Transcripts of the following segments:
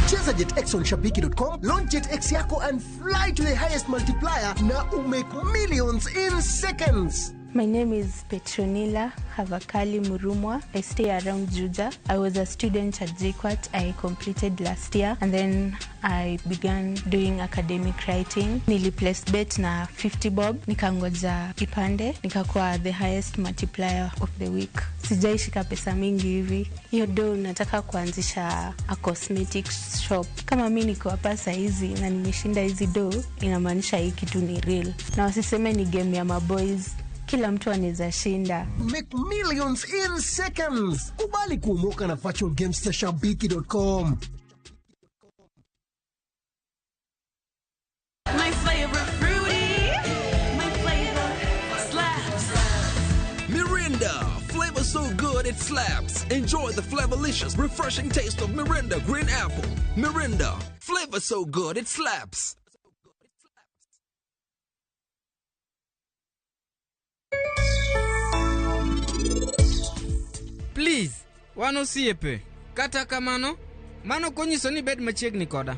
Cheza JetX on Shabiki.com, launch JetX yako and fly to the highest multiplier na make millions in seconds. My name is Petronila Havakali Murumwa. I stay around Juja. I was a student at JKUAT. I completed last year and then I began doing academic writing. Niliplaced bet na 50 bob. Nikangoja ipande. Nikakuwa the highest multiplier of the week. Sijaishika pesa mingi hivi. Hiyo do nataka kuanzisha a cosmetics shop. Kama mimi niko hapa saa hizi na nimeshinda hizi do, inamaanisha hii kitu ni real. Na wasiseme ni game ya maboys. Kila mtu anaweza shinda. Make millions in seconds. Kubali kuomoka na virtual games ya Shabiki.com. My favorite fruity. My flavor slaps. Mirinda. Flavor so good it slaps. Enjoy the flavorlicious, refreshing taste of Mirinda Green Apple. Mirinda. Flavor so good it slaps. Please, wano siepe. Kata kamano, mano konyiso ni bed machiegni koda.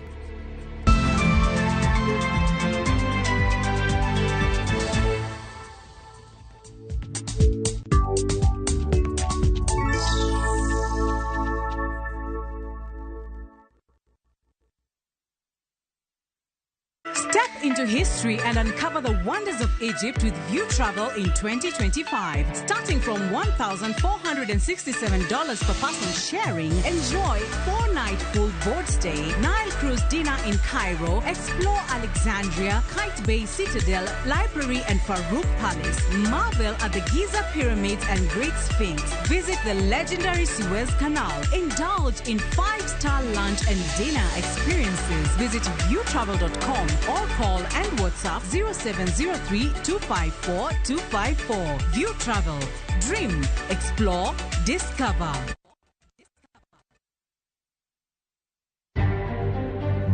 Step into history and uncover the wonders of Egypt with View Travel in 2025. Starting from $1,467 per person sharing, enjoy 4-night full board stay, Nile Cruise dinner in Cairo, explore Alexandria, Kite Bay Citadel, Library and Farouk Palace, marvel at the Giza Pyramids and Great Sphinx, visit the legendary Suez Canal, indulge in 5-star lunch and dinner experiences. Visit viewtravel.com or call and WhatsApp 0703-254-254. View Travel. Dream, explore, discover.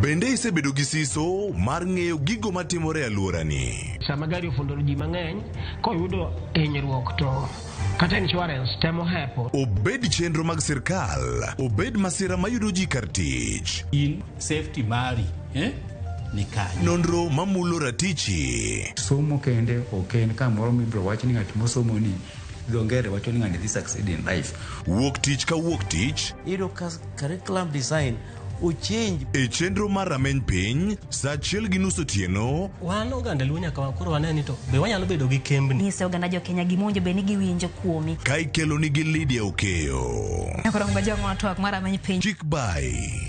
Bende isebedo gi siso mar ng'eyo gigo matimore alworani. Sama gari ofundoro ji mang'eny, koyudo hinyruok to kata insurance temo hepo. Obed chenro mag sirkal, obed masira mayudo ji kar tich. In safety mari, Nikanya. Nonro mamulo ratichi. Somo kende oken kamoro mibro wach ni ng'at mosomo ni dongere wacho ni ng'ani succeed in life. Wuok tich ka wuok tich. Iro curriculum design uchinj. E chenro mar rameny piny, sa achiel gi nus otieno. Wan oganda lunya kama koro waneni to be wanyalo bedo gi kembni. Nise oganda jo Kenya gimonjo be ni giwinjo kuomi. Ka ikelo nigi Lydia Okeyo. Koro ngajo ng'ato twak mar rameny piny. Chik by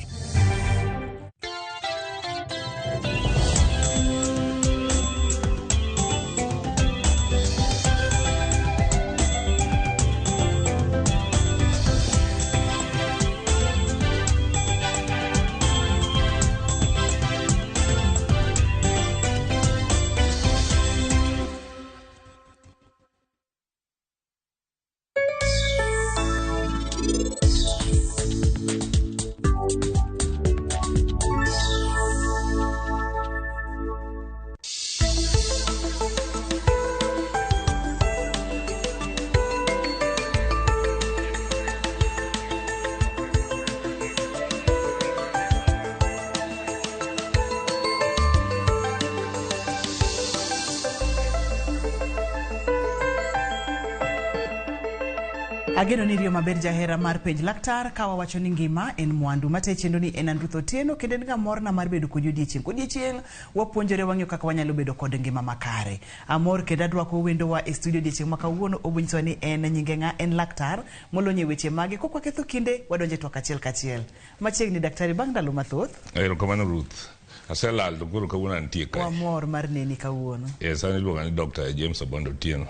Ageno ni rio maber jahera mar penj laktar kawa wacho ni ngima en mwandu mate chendo ni en Andruth Otieno kendo en ga morna mar bedo kod odiechieng wapuonjore wang'yo kaka wanyalo bedo kod ngima makare. Amor kendo adwako wendo wa e studio odiechieng makawuono obunyiso ni en nyinge ng'a en laktar molonye weche mage kokwa ketho kinde wadonje twak achiel kachiel. Machiegni daktari bang' ndalo mathoth. Erokamano Ruth. Aselal to koro kawuono antie kae. Wamor mar neni kawuono. Yes, an iluonga ni Dr. James Abondo Otieno.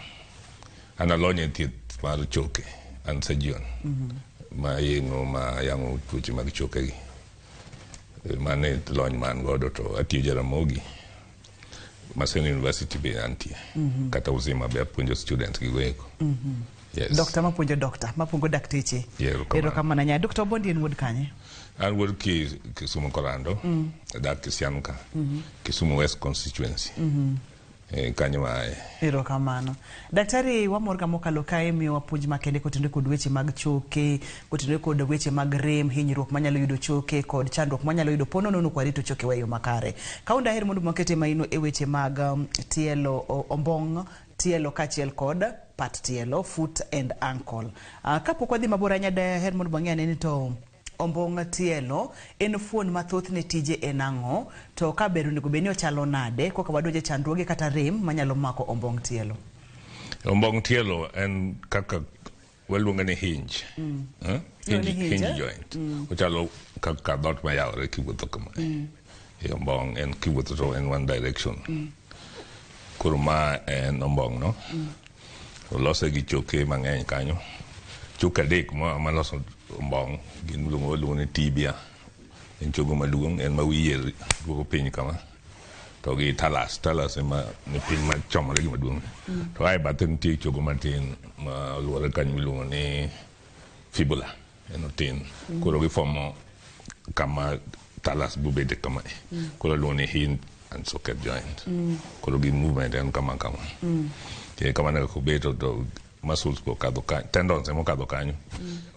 An alony e thieth mar choke. And surgeon. Ma yengo ma yango tuoche mag choke gi. Mane lony man godo to atiyo Jaramogi. Maseno University be antie. Kata Uzima be apuonjo students gi weko. Yes. Doctor mapuonjo doctor, mapungo dakteche. Erokamano nya Dr. Obondi en wuod kanye? An wuod Kisumu Korando. Dak Kisianuka. Kisumu West constituency. kanyo mae. Erokamano. Daktari wamor mokalo kae miyo wapuonj makende kotenore kod weche mag choke, kotenore kod weche mag rem, hinyruok manyalo yudo choke kod chandruok manyalo yudo pono nono kwa rito choke weyo makare. Kaunda her mondo makete maino e weche mag tielo ombong, tielo kachiel kod pat tielo, foot and ankle. Kapok wadhi mabor anya daher mondo bang'e ni to ombong tielo en fuon mathoth ne tije enang'o to ka ber onego beni ochalo nade koka wadonje chandruoge kata rem manyalo mako ombong tielo. Ombong tielo en kaka waluongo ni hinge. Hinge joint. Ochalo kaka dot mayawre kiwuotho kama. Ombong en kiwuotho to in one direction. Koro ma en ombong no. Olose gi choke mang'eny kanyo. Choke adek maloso ombong gin luongo ni tibia. En chogo maduong' en ma wiye duogo piny kama. To gi talas ema ni piny ma chomore gi maduong'. To ai bathe nitie chogo matin ma oluore kanyo miluongo ni fibula. En otin. Koro gifomo kama talas bubede kama. Koro luongo ni hinge and socket joint. Koro gin movement en kama. Kama naka kubeto to muscles ko kadho kanyo, tendons emo kadho kanyo.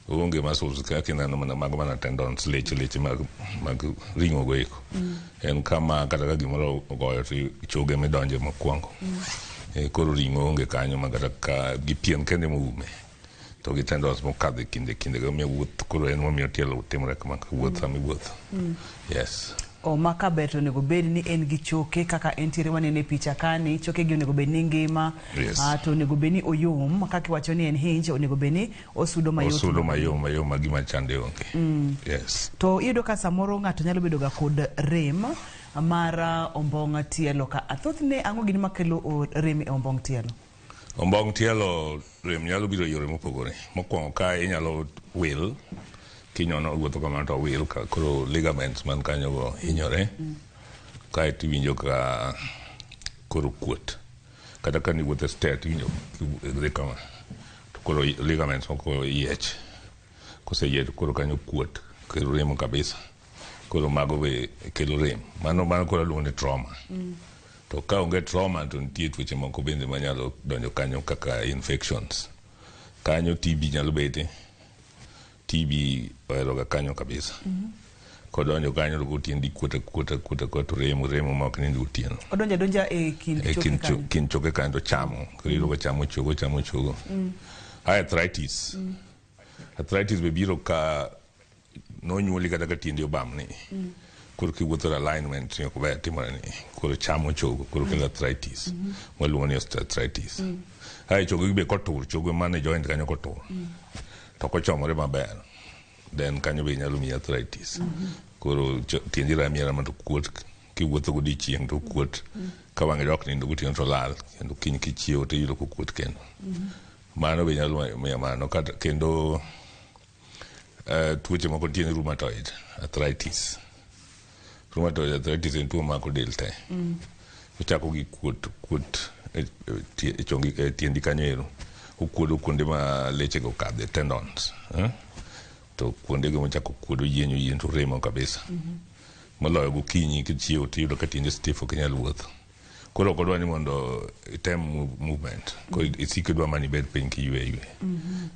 Onge muscles kaka inano mago mana tendons, leche mag ring'o go eko. En kama kata ka gimoro ogoyo to choge midonje mokwongo. Koro ring'o onge kanyo makata ka gipien kende moume. To gi tendons mokadho kinde gamiyo wuoth, koro en momiyo tielo timore kama wuoth sami wuoth. Yes. O maka beto onego bed ni en gi choke kaka entiere wanene picha kani, choke gi onego bed ni ngima. To onego bed ni oyom kaka iwacho ni en hinge, onego bed ni osudo mayot. Osudo mayom ma gima chande onge. Yes. To iyudo ka samoro ng'ato nyalo bedo ga kod rem mar ombong tielo ka athothne ang'o gini makelo rem e ombong tielo? Ombong tielo rem nyalo biro yore mopogore. Mokwongo ka inyalo wil kinyono wuotho kamano to wil ka koro ligaments man kanyo go hinyore. Kae tiwinjo ka koro kuot. Kata ka ni wuotho stair tiwinjo kama. To koro ligaments moko yiech. Koseyiech koro kanyo kuot. Kelo remo kabisa. Koro mago be kelo rem. Mano koro luongo ni trauma. To ka onge trauma to nitie tuoche moko bende manyalo donjo kanyo kaka infections. Kanyo TB nyalo bete. TB ohero ga kanyo kabisa. Kodonjo kanyo to tiendi kuota remo ma ok nind otieno. Odonja e kin choke kanyo to chamo. Koro ga chamo chogo. Arthritis. Arthritis be biro ka nonyuoli kata ka tiendi obamni. Koro kiwuotho alignment ok ber timore ni. Koro chamo chogo. Koro kelo arthritis. Waluongo ni osteoarthritis. Chogo be kotur. Chogo mane joint kanyo kotur. To kochomore maber, then kanyo be nyalo miyi arthritis. Koro tiendi ramiera man to kuot, kiwuotho godiochieng' to kuot, ka wang'e ok nindo gotieno to lal, kendo kiny kichiewo to iyudo kokuot kendo. Mano be nyalo miyo mano, kendo tuoche moko tiene rheumatoid arthritis. Rheumatoid arthritis en tuo mako del te. Ochako gi kuot e tiendi kanyo ero. Okuodo kuonde ma leche go kadhe, tendons. To kuonde go mochako kuodo yien to remo kabisa. Moloyo gokinyi kichiewo to iyudo ka tiendi stiff ok inyal wuotho. Koro ok odwa ni mondo item movement. Koro isiko idwa mana ibed piny kiywe.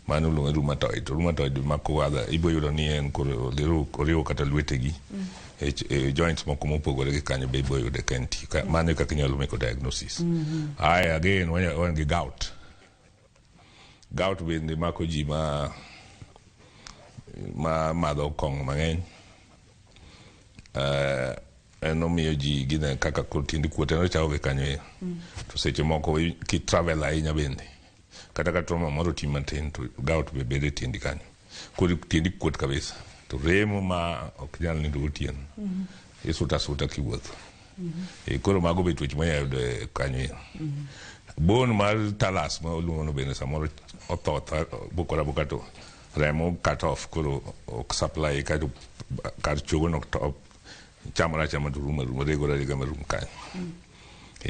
Mano luongo rheumatoid. Rheumatoid mako wadha ibo yudo ni en koro oriwo kata lwetegi. Joints moko mopogore gi kanyo be ibo yudo ka entie. Mano e kaka inyalo make diagnosis. Again wan gi gout. Gout bende mako ji ma madho kong'o mang'eny. En omiyo ji gine kaka tiendi kuot en ochako gi kanyo. To seche moko ki travel ahinya bende. Kata ka trauma moro ti matin to gout be bede tiendi kanyo. Koro tiendi kuot kabisa. To remo ma ok nyal nindo gotieno. Isuta kiwuotho. Koro mago be tuoche ma yayudo kanyo. Bone mar talas ma oluongo no bende samoro othoth bokora to remo cut off koro ok supply kar chogo no top chamora to rumo rega marum kanyo.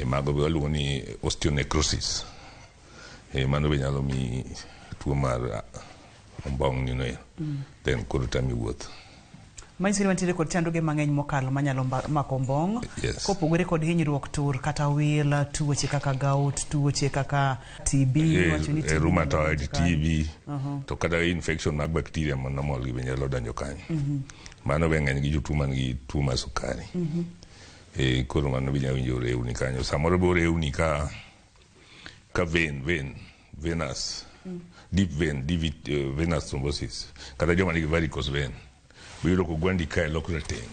Mago be waluongo ni osteonecrosis. Mano be nyalo mi tuo mar ombong ni no. Then koro tami wuoth. Manyiso ni wantiere kod chandruoge mang'eny mokalo manyalo mako ombong'. Yes. Kopogore kod hinyruok tur kata wil, tuoche kaka gout, tuoche kaka TB, wacho ni TB. Rheumatoid, TB, to kata infection mag bacteria ma normal gi nyalo donjo kanyo. Mano be ng'eny gi jotuo man gi tuo mar sukari. Koro mano be nyalo winjo rewni kanyo. Samoro be rewni ka venous, deep vein, venous thrombosis. Kata joma nigi varicose vein. Biro ko gwandi ka lokre teng.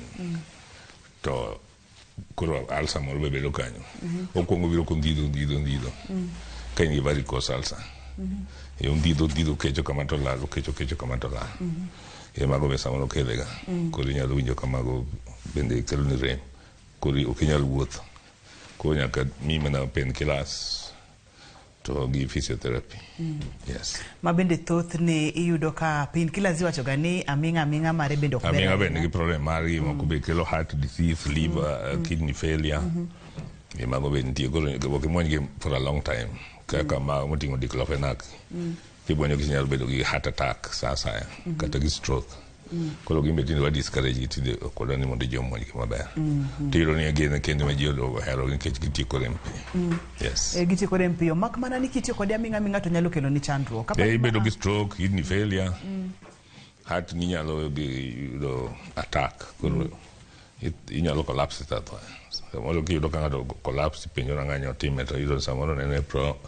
To koro ulcer moro be bedo kanyo. Okwongo biro ko ndhido. Ka in gi varicose ulcer. Ndhido kecho kama to lal, kecho kama to lal. Mago be samoro kelega. Koro inyalo winjo kamago bende kelo ni rem. Koro ok inyal wuotho. Koro nyaka mi mana painkillers to gi physiotherapy. Yes. Ma bende thoth ne iyudo ka painkillers iwacho ga ni aming'a mare bende ok ber. Aming'a bende nigi problem margi moko be kelo heart disease, liver, kidney failure. Mago be nitie koro ok imuony gi for a long time. Kaka ma moting'o diclofenac. Kibonyo gi nyalo bedo gi heart attack sa saya kata gi stroke. Koro gimbe tinde wa discourage gi tinde koda ni mondo jom mondo maber. Tiro ni agene kende ma jiolo hero nikech gitiyo kod MP. Yes. Gitiyo kod MP. Mak mana ni kitiyo kod aming'a to nyalo kelo ni chandruok. Bedo gi stroke, kidney failure. Heart ni nyalo yudo attack. Koro inyalo collapse tato. Samoro kiyudo ka ng'ato collapse penjo na ng'anyo time to yudo samoro nene pro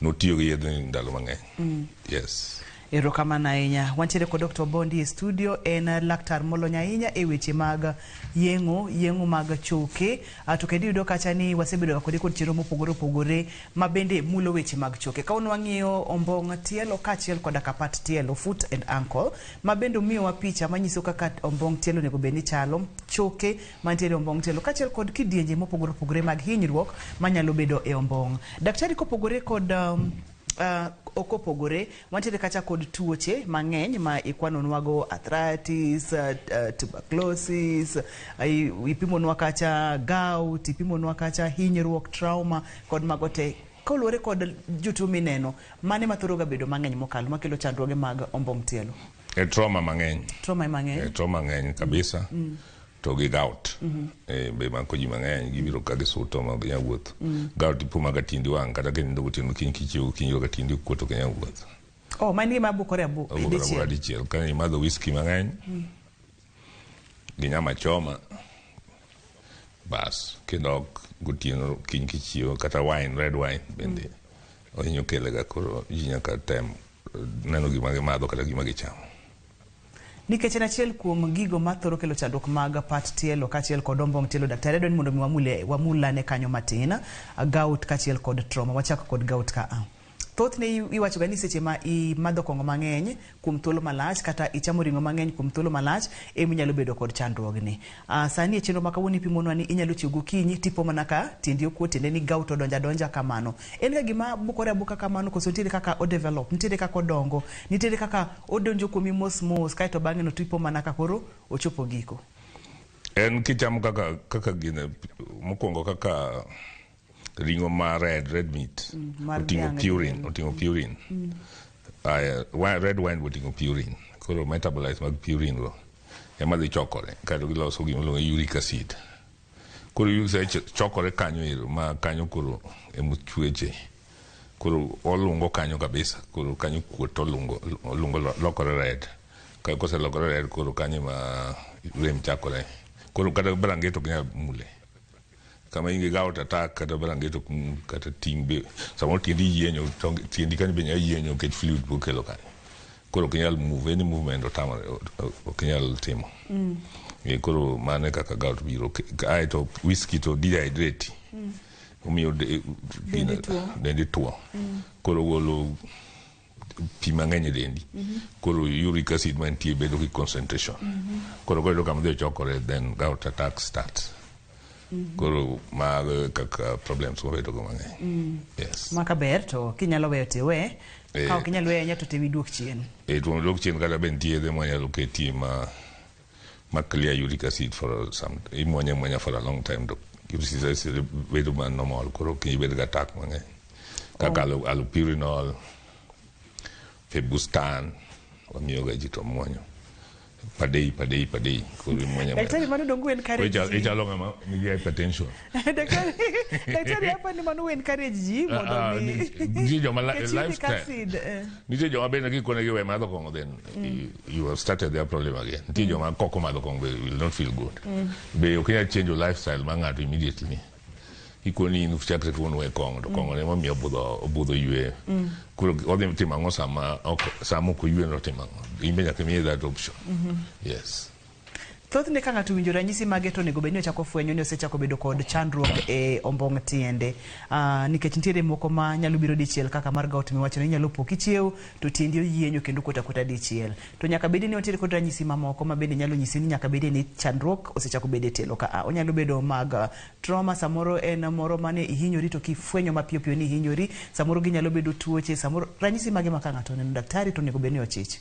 notiyo gi yedhe ndalo mang'eny. Yes. Erokamano ahinya. Wantiere kod Dr. Bondi e studio, en laktar molony ahinya e weche mag yeng'o mag choke. To kendo yudo kacha ni wasebedo kode kod chenro mopogore opogore ma bende mulo weche mag choke. Kawuono wang'iyo ombong' tielo kaachiel koda kapat tielo, foot and ankle, ma bende miyowa picha manyiso kaka ombong' tielo onego bed ni chalo, choke mantiere ombong' tielo kaachiel kod kidienje mopogore opogore mag hinyruok manyalo bedo e ombong'. Daktari, kopogore kod okopogore, wantiere kacha kod tuoche mang'eny ma ikwanonwago arthritis, tuberculosis, ipimonwa kacha gout, ipimonwa kacha hinyruok, trauma kod mago te. Kaluwore kod jotuo mineno, mane mathoro ga bedo mang'eny mokalo makelo chandruoge mag ombong' tielo? Trauma mang'eny. Trauma mang'eny. Trauma mang'eny kabisa. To gi gout. Be mako ji mang'eny gibiro ka gi suto ma gi nyawuoth. Gout ipuma ga tindi wang' kata kendo gotieno kiny kichiwo kinyo ga tindi kuoto ka nyawuoth. Oh, mani ma bukore dichiel. Ka imadho whisky mang'eny. Gi nyama choma. Bas, kidok gotieno kiny kichiwo kata wine, red wine bende. Ohinyo kelega koro ji nyaka tem neno gima gimadho kata gima gichamo. Nikech en achiel kuom gigo mathoro kelo chandruok mag pat tielo kaachiel kod ombong' tielo, daktari dwani mondo wamulane kanyo matin, gout kaachiel kod trauma. Wachako kod gout ka. Thothne iwacho ga ni seche ma imadho kong'o mang'eny kuom thuolo malach kata ichamo ring'o mang'eny kuom thuolo malach inyalo bedo kod chandruogni. Sani e chenro ma kawuono ipimonwa ni inyalo tiyo gokinyi tipo mana ka tindi okuot, tiende ni gout odonja kamano. En ga gima bukore abuka kamano koso nitiere kaka o develop, nitiere kaka odongo, nitiere kaka odonjo kuomi mos kaeto bang'e no tipo mana ka koro ochopo giko? En kichamo kaka gine mokwongo kaka ringo ma red meat, oting'o purine. Red wine oting'o purine. Koro metabolites mag purine go ema dhi chokore kato giloso gima iluongo uric acid. Koro uric acid chokore kanyo ero ma kanyo koro emuchweche. Koro olungo kanyo kabisa. Koro kanyo kuot olungo lokore red. Kose lokore red koro kanyo ma rem chakore. Koro kata brangeto ok nyal mule. Kama ingi gout attack kata brangeto kata ting be samoro tiendi yienyo, tiendi kanyo be nyalo yienyo nikech fluid bokelo kanyo. Koro ok nyal move, any movement ok nyal timo. Koro mane kaka gout biro. Aeto whisky to dehydrate. Omiyo dendi tuo. Koro golo pi mang'eny e dendi. Koro uric acid mantie bedo gi concentration. Koro koyudo kama dhi chokore, then gout attack starts. Koro mag kaka problems mabedo go mang'eny. Yes. Maka ber to kinyalo weyo tiwe. Ka ok inyalo weyo nyato tewi duok chien. To duok chien kata ben tiedhe mwanyalo keti ma clear uric acid for some, imwanya for a long time to uric acid bedo man normal. Koro kibedo ga attack mang'eny. Kaka allopurinol, Febustan, wamiyo ga ji to mwonyo. padei koro imwenye daktari mano dongo encourage ichalo ng'ama nigi hypertension. daktari hapa ni mano encourage ji mondo nitie joma lifestyle nitie joma bende gikone gi we madho kong'o then you have started their problem again. Nitie joma koko madho kong'o will not feel good. Be ok inyal change your lifestyle ma ng'ato immediately ikoni in chakre tuon we kong'o to kong'o ne mamiyo obudho ywe koro odhi timo ang'o sama ok oywe no timo ang'o imbe nyaka miye that option. Yes. Thothne ka ng'ato winjo ranyisi mage to nego bedni ochako fwenyo ni osechako bedo kod chandruok e ombong' tiende nikech nitiere moko ma nyalo biro dichiel kaka mar gout miwacho ni nyalo po kichiew to tiendi oyienyo kendo kota dichiel to nyaka bedi ni ontiere kod ranyisi mamoko ma bende nyalo nyisi ni nyaka bedi ni chandruok osechako bedo e telo ka onyalo bedo mag trauma, samoro en moro mane ihinyori to kifwenyo mapiyo piyo ni ihinyori, samoro ginyalo bedo tuoche, samoro ranyisi mage ma ka ng'ato neno daktari to nego bedni ochich.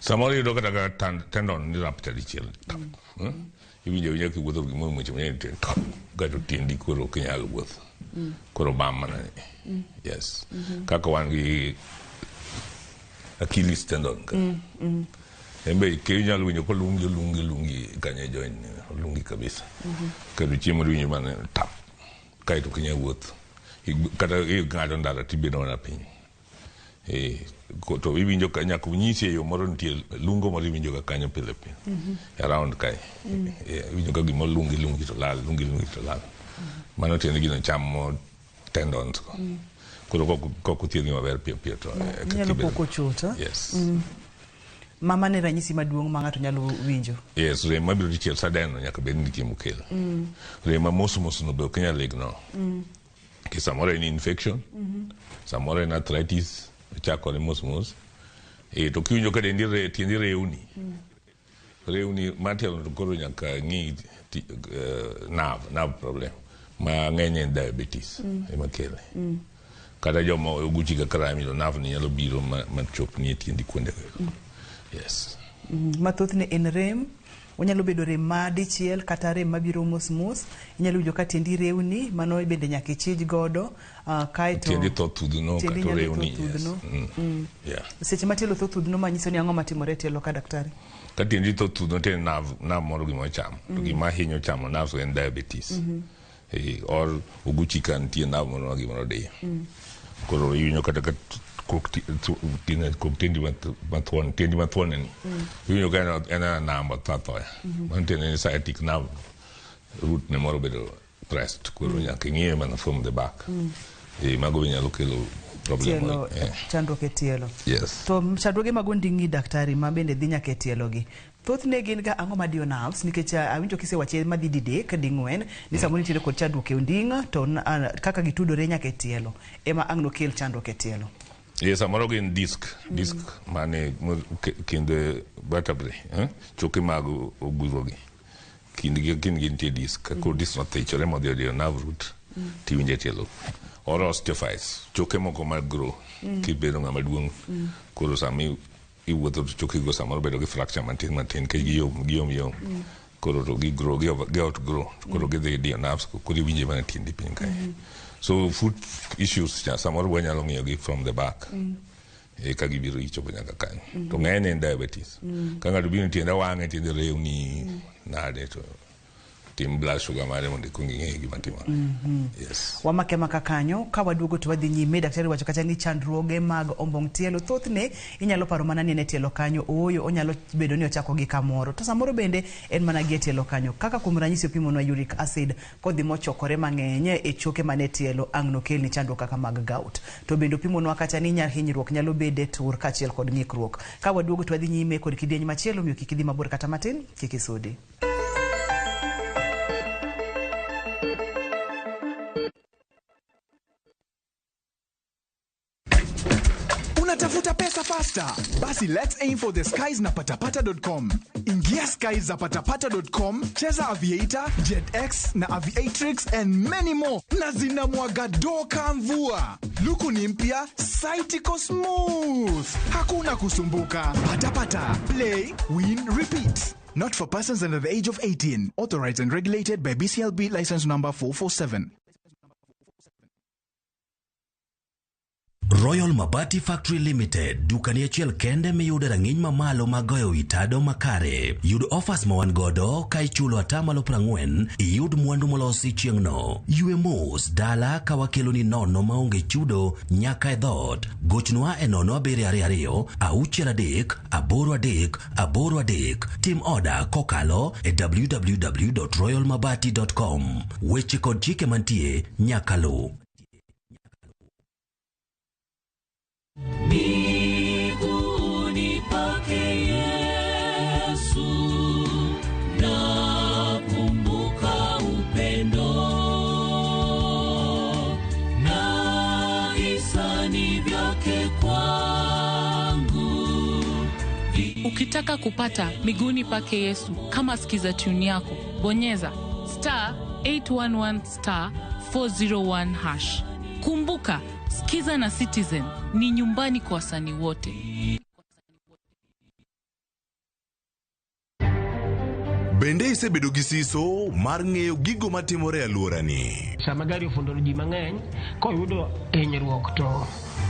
Samoro yudo kata ka tendon ni rapta dichiel iwinjo kiwuotho gimoro mocho manyien gato tiendi koro ok inyal wuotho koro bam mana yes kaka wan gi Achilles tendon embe kinyalo winjo kolungi kanye join lungi kabisa kado chiemo winjo mana tap kaito ok inyal wuotho kata ng'ado ndara tibedo mana piny to iwinjo ka nyaka unyisi yo moro nitie lungo moro iwinjo ka kanyo pile around kai iwinjo ka gimo lungi to lal mano tiende gino chamo tendons ko koro koko thiedhi maber piyo to nyalo poko chota. Yes. Mama ne ranyisi maduong' ma ng'ato nyalo winjo. Yes, rem mabiro dichiel sadeno nyaka bed ni nitie mokel. Rem mos no be ok nyal ignore. Samoro en infection, samoro en arthritis chakore mos to kiwinjo ka tiendi rewni matielo to koro nyaka ng'i nerve problem ma ng'eny en diabetes ema kele kata joma oguchi ka karami to nerve ni nyalo biro machop ni tiendi kuonde yes mathothne en rem onyalo bedo rem ma dichiel kata rem mabiro mos inyalo winjo ka tiendi rewni mano bende nyaka ichij godo kaito tiendi tho thudhno kata rewni seche matielo tho thudhno manyiso ni ang'o matimore tielo ka daktari ka tiendi tho thudhno te nerve moro gima chamo to gima hinyo chamo nerves en diabetes or oguchi ka nitie nerve moro gimoro diyo koro iwinjo kata ka tiendi mathuon ni iwinjo ka en namba thathoya mantiende ni sciatic nerve root ne moro bedo pressed koro nyaka ing'iye mana from the back mago be nyalo kelo problem chandruok e tielo. Yes. To chandruoge mag onding'i daktari ma bende dhi nyaka e tielo gi thothne gin ga ang'o madiyo nerves nikech awinjo kisewache madhi didek ding'wen ni samoro nitiere kod chandruok e onding'a to kaka gitudore nyaka e tielo ema ang' nokel chandruok e tielo. Yes, samoro gin disk mane kinde vertebrae choke mag ogurogi kindgi nitie disk koro disk nothichore modhi nerve root tiwinjo e tielo or osteophytes choke moko mag grow kibedo ng'ama duong' koro sami iwuotho to choke go samoro bedo gi fracture matin ka giyom koro to gigrow gi outgrow koro gidhi dio nerves koro iwinjo mana tiendi piny kae so foot issues samoro wanyalo ng'iyo gi from the back ka gibiro ichopo nyaka kanyo to ng'eny en diabetes ka ng'ato biro tiende wang'e tiende rewni nade to tim blood sugar mare mondo ing'e gima timore. Yes. Wamake maka kanyo ka waduogo to wadhi nyime daktari wacho kata ni chandruoge mag ombong' tielo thothne inyalo paro mana ni en tielo kanyo oyo onyalo bedo ni ochako gi kamoro to samoro bende en mana gi tielo kanyo kaka kuom ranyisi opimonwa uric acid kodhi mochokore mang'eny e choke mane tielo ang' nokel ni chandruok kaka mag gout to bende opimonwa kata ni hinyruok nyalo bede tur kachiel kod ng'ikruok ka waduogo to wadhi nyime kod kidieny machielo miyo kik idhi mabor kata matin kik isudi. Unatafuta pesa faster? Basi let's aim for the skies na patapata.com. Ingia skies za patapata.com, cheza Aviator, JetX na Aviatrix and many more. Na zinamwaga doka mvua. Luku ni mpya, site iko smooth. Hakuna kusumbuka. Patapata. Play, win, repeat. Not for persons under the age of 18. Authorized and regulated by BCLB license number 447. Royal Mabati Factory Limited, dukani achiel kende miyude rang'iny mamalo magoyo wi tado makare. Yud offers ma wan godo ka ichulo atamalo 40, iyud mwandu molosi chieng'no. Yue mos dala ka wakeloni nono maonge chudo nyaka e dhot. Gochnwa e 0722 6 3 8 3. Tim order kokalo e www.royalmabati.com. Weche kod chike mantie nyaka lu. Miguuni pake Yesu nakumbuka upendo na hisani vyake kwangu. Ukitaka kupata miguuni pake Yesu kama skiza tune yako, bonyeza *811 *401#. Kumbuka, Skiza na Citizen ni nyumbani kwa wasanii wote. Bende isebedo gi siso mar ng'eyo gigo matimore e alworani. Sama gari ofundo ji mang'eny koyudo hinyruok to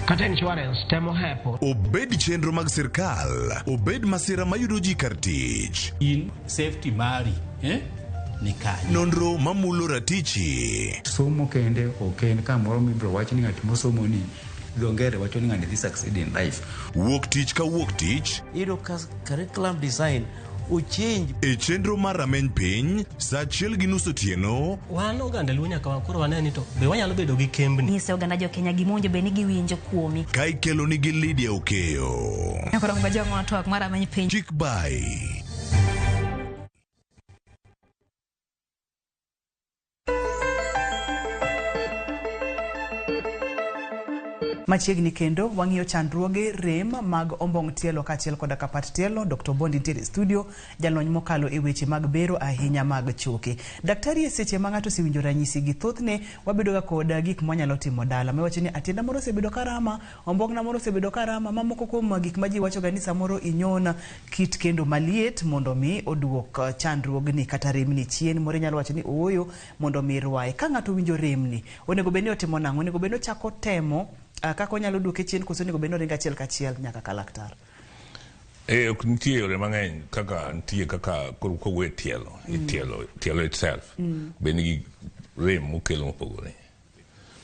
kata insurance temo hepo. Obed chenro mag sirkal, obed masira mayudo ji kar tich. In safety mari, nikanye. Nonro mamulo ratichi. Somo kende oken kamoro mibro wach ni ng'at mosomo ni dhongere wacho ni ng'ani dhi succeed in life. Wuok tich ka wuok tich. Iyudo curriculum design uchinj e chenro mar rameny piny sa 1:30 otieno. Wan oganda luo nyaka wakoro waneni to be wanyalo bedo gi kembni. Nyise oganda jo Kenya gimonjo be ni giwinjo kuomi. Ka ikelo nigi Lydia Okeyo. Nyakoro mbajo ng'ato mara rameny piny. Chick by Machiegni kendo wang'iyo chandruoge rem mag ombong tielo kaachiel koda kapat tielo. Dr. Bondi nitie studio, jalony mokalo e weche mag bero ahinya mag choke. Daktari, e seche ma ng'ato osewinjo ranyisi gi thothne wabedo ga koda gik mwanyalo timo dala. Mewacho ni atienda moro osebedo karama, ombongna moro osebedo karama, mamoko kuom gik ma ji wacho ga ni samoro inyona kit kendo maliet mondo mi oduok chandruogni kata remni chien. Moro nyalo wacho ni ooyo mondo mi rwae. Ka ng'ato winjo remni, onego bed ni otimo nang'o? Onego bed ni ochako temo kako nyalo duoke chien koso nego beno ringa achiel kachiel nyaka ka laktar. Ok nitie yore mang'eny kaka nitie kaka kowe tielo, tielo itself. Bende gi rem mokelo mopogore.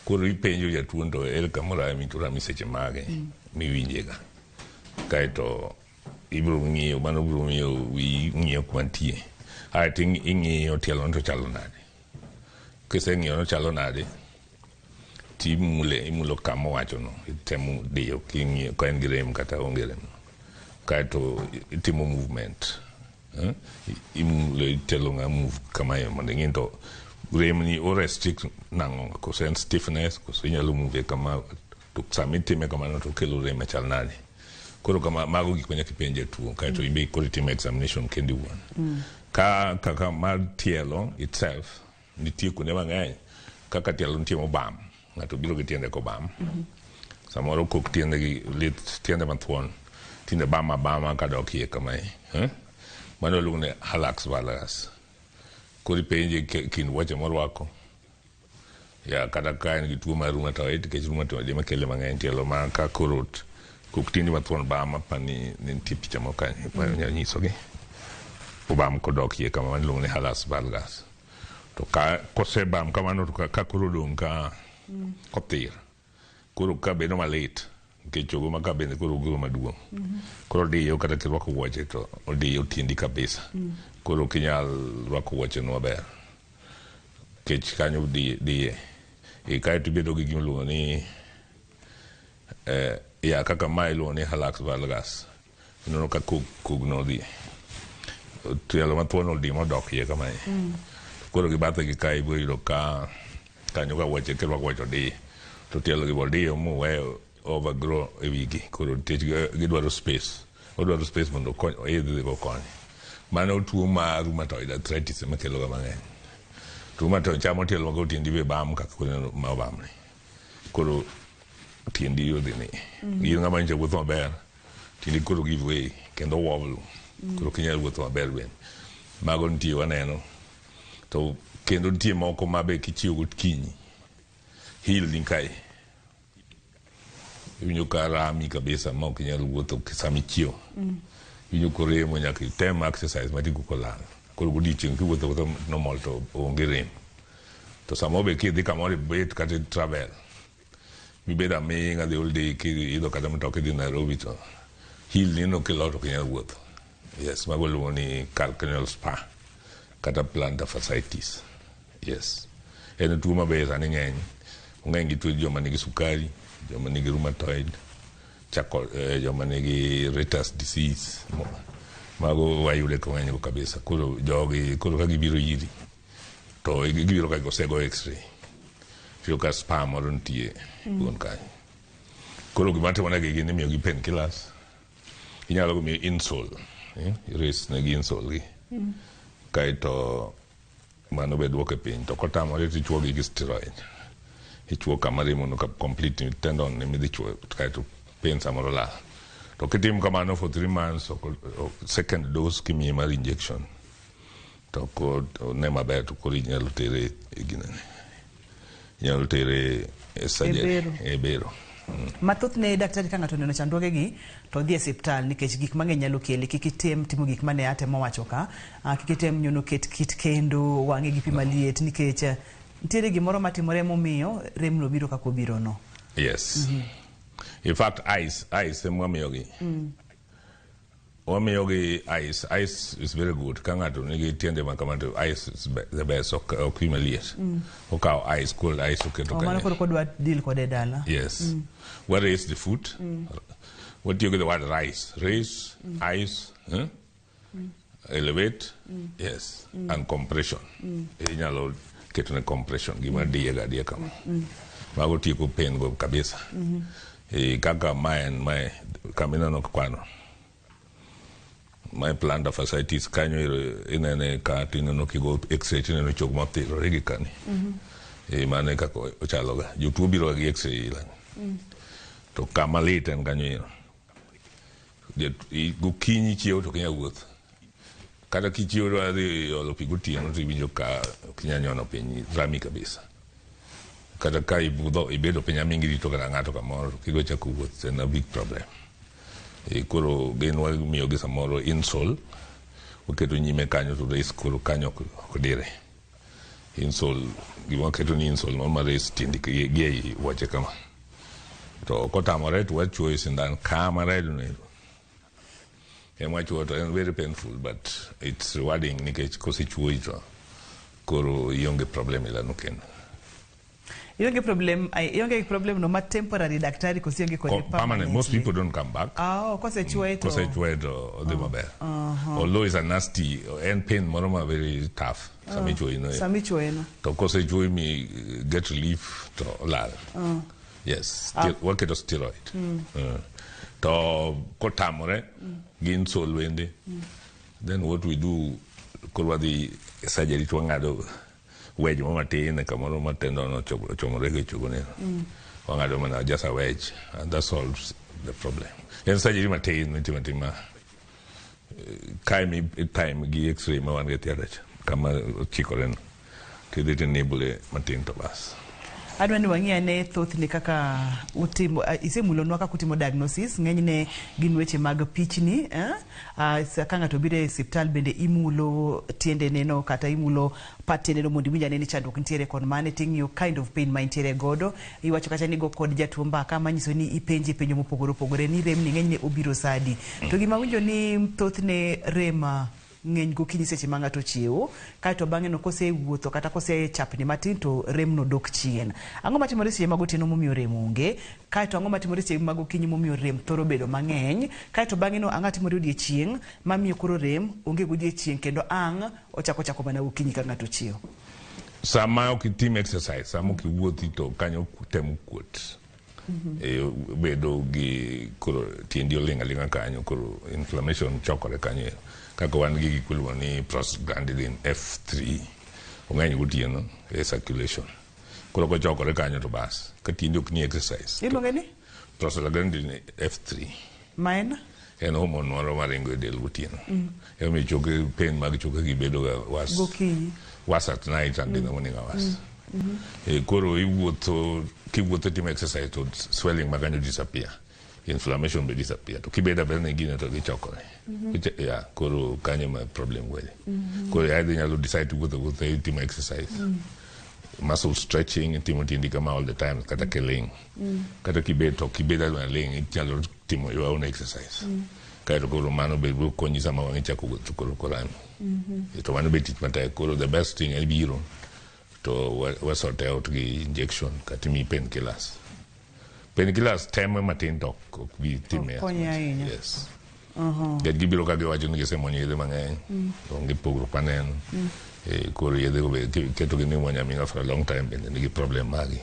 Koro ipenjo jatuo to ere kamoro mitura seche mage miwinjega. Kaeto ibiro ng'iyo, mano biro miyo wi ng'iyo kuma nitie. Aeto ing'iyo tielo to chalo nade. Kiseng'iyo no chalo nade, imulo kama wacho no, itemo diyo king'iyo ka en gi rem kata onge rem. Kaeto itimo movement, imulo itelo nga move kama yo mondo ing'e to rem ni o restrict nang'o, koso en stiffness, koso inyalo move kama to sama itime kamano to kelo rem machal nade. Koro kama mago gik manyaka ipenje tuo, kaeto ibe koro itimo examination kendi wuon. Kaka mar tielo itself nitie kuonde mang'eny, kaka tielo nitie mobam, ng'ato biro gi tiende kobam. Samoro kok tiende gi lit tiende mathuon, tiende bama kadok iye kamae. Mano iluongo ni hallux valgus. Koro ipenje kind wuoche morwako. Kata ka en gi tuo mar rheumatoid, nikech rheumatoid ema kele mang'eny, tielo ma ka koro kok tiende mathuon bama pani nitie picha moko kanyo nyalo nyisogi. Obam kodok iye kama, mano iluongo ni hallux valgus. To ka kosebam kamano to ka koro dong ka kothir, koro ka bedo malit, nikech chogo ma ka bende koro ogolo maduong'. Koro diyo kata kirwako wuoche to odiyo tiendi kabisa. Koro kinyal rwako wuoche no maber, nikech kanyo diye. Kaeto ibedo gi gima iluongo ni kaka ma iluongo ni hallux valgus. Inono ka kugno dhi. Tielo mathuon odi modok iye kamae. Koro gi bathe gi ka ibiro yudo ka kanyo ka wuoche kirwako wuoche odiye. To tielo gi bodiyo muweyo overgrow e wigi. Koro gidwaro space. Odwaro space mondo idhi go koni. Mano tuo mar rheumatoid arthritis ema kelo ga mang'eny. Rheumatoid chamo tielo mago tiendi be bam kaka kone ma obamni. Koro tiendi yodhi ni. Gin ng'ama nje wuotho maber. Tiendi koro give way kendo wobble. Koro kinyal wuotho maber bende. Mago nitie waneno. To kendo nitie moko mabe kichiwo gokinyi. Healing kai. Iwinjo ka rami kabisa ma ok inyal wuotho sami chiewo. Iwinjo koremo nyaka item exercise mati kukolal. Koro godiochieng' kiwuotho normal to onge rem. To samo be kidhi kamoro bet kata travel. Mibeda aming'a the whole day idho kata mtoke dhi Nairobi to hill nino kilot ok inyal wuotho. Yes, mago luongo ni calcaneal spur kata plantar fasciitis. Yes. En tuo maber sani ng'eny. Ng'eny gi tuo joma nigi sukari, joma nigi rheumatoid, joma nigi Reuters disease. Mago wayude kong'eny go kabisa. Koro jogi, koro ka gibiro iri, to gibiro ka gosego x-ray. Fio ka spur moro nitie kuon kanyo. Koro gima timonegi gin imiyo gi painkillers. Inyalo go miyo insole. Res negi insole gi. Kaito mano be duoke piny. To kotamore tichuogi gi steroid. Ichuo kama remo no complete tendon ni midhi chuo kaito pain samoro la. To kitim kamano for 3 months or second dose kimiye mar injection. To ko ne maber to koro inyalo tere inyalo tere surgery e bero. Mathoth ne daktari ka ng'ato neno chandruoge gi to dhi e osiptal nikech gik mang'eny nyalo kele. Kik item timo gik mane atemo wacho ka. Kik item nyono kit kendo wang'e gi pi maliet nikech nitiere gimoro matimore momiyo rem no biro kako biro no. Yes. In fact, ice mwamiyogi. Wamiyogi ice is very good. Ka ng'ato nigi tiende makamato, ice is the best. Ok maliet. Okaw ice, cold ice oketo kanyo. Mano koro kodwa deal kode dala. Yes. What is the food? What do you get the word rice? Raise, ice, elevate, yes, and compression. Inyalo keto ne compression gima diega kama. Mago tieko pain go kabisa. Kaka mae kamina no kwano. My plantar fasciitis kanyo inene ka tineno kigo x-ray tineno chok mathiro regi kani. Mane kako ochaloga. Jotuo biro gi x-ray ilan. To kama lit en kanyo gokinyi chiewo to kinya wuoth. Kata kichiewo dwa dhi olo pi gotieno to iwinjo ka kinya nyono piny rami kabisa. Kata ka ibedo piny amingi rito kata ng'ato kamoro kigo chako wuoth en a big problem. Koro gin wamiyo gi samoro insole waketo nyime kanyo to race koro kanyo kodire. Insole gima waketo ni insole non ma race tindi gi ei wache kama. To kotamore to wachuoyo sindan kama redo ne. And wachuoyo to en very painful but it's rewarding nikech kosechuoyi to koro ionge problem ilano kendo. Ionge problem no ma temporary daktari kosionge kode permanent. Most people don't come back. Kosechuoye to odhi maber. Although it's a nasty and pain moro very tough. Samichuoye no. To kosechuoye mi get relief to lal. Yes, waketo steroid. To kotamore gin sol wende. Then what we do korwa the surgery to ngado wedge mo matin kamoro matendo no chomore ke chugone. Wangado mana just a wedge and that solves the problem. En surgery matin mitima time gi x-ray ma wan getiara kama chikoren kidite nibule matin to bas. Adwa ni wang'ia ne thoth ni kaka utimo isemulonwa kaka utimo diagnosis ng'enyne gin weche mag pichni ka ng'ato biro e hospital bende imulo tiende neno kata imulo patene no mondo iwinj ane ni chandruok nitiere kod mane ting'iyo kind of pain ma nitiere godo. Iwacho kata ni go kod jatuo mbaka manyiso ni ipenje penjo mopogore opogore ni rem ni ng'enyne obiro sadi. To gima winjo ni thoth ne rem ng'eny gokinyi seche ma ng'ato chiewo kaito bang'e no kosewuotho kata kosechapni matin to rem no dok chien. Ang'o matimore seche mag otieno momiyo rem onge? Kaito ang'o matimore seche mag okinyi momiyo rem thoro bedo mang'eny? Kaito bang'e no ang'o matimore odiechieng' mamiyo koro rem onge godiechieng' kendo ang' ochako mana okinyi ka ng'ato chiewo? Sama ok itim exercise, sama ok iwuothi to kanyo temo kuot. Bedo gi koro tiendi oling' kanyo koro inflammation chokore kanyo. Kako wan gi gikuluwa ni prostaglandin F3 ong'eny gotieno e circulation. Koro kochokore kanyo to bas. Ka tiendi ok ni exercise. Iluonge ni? Prostaglandin F3. Maen? En hormone moro maringo e del gotieno. Emiyo choke pain mag choke gi bedo ga was. Gokinyi. Was at night and in the morning hours. Koro iwuotho kiwuotho timo exercise to swelling makanyo disappear, inflammation be disappear. To kibeda bene gine to gichokore. Yeah, koro kanyo ma problem wele. Koro either nyalo decide to wuotho timo exercise. Muscle stretching timo tindi kama all the time kata keling. Kata kibeda na ling nyalo timo your own exercise. Kaito koro mano be konyi sama wangi chako wuotho koro korami. To mano be tich matek. Koro the best thing en biro to wasote out gi injection kata mi painkillers. Painkillers temo matin tok bi time. Yes. Get gibiro ka giwacho ni gise monyo yedhe mang'eny. Onge pogruok paneno. Koro yedhe go keto gi ni mwanya minga for a long time bende nigi problem magi.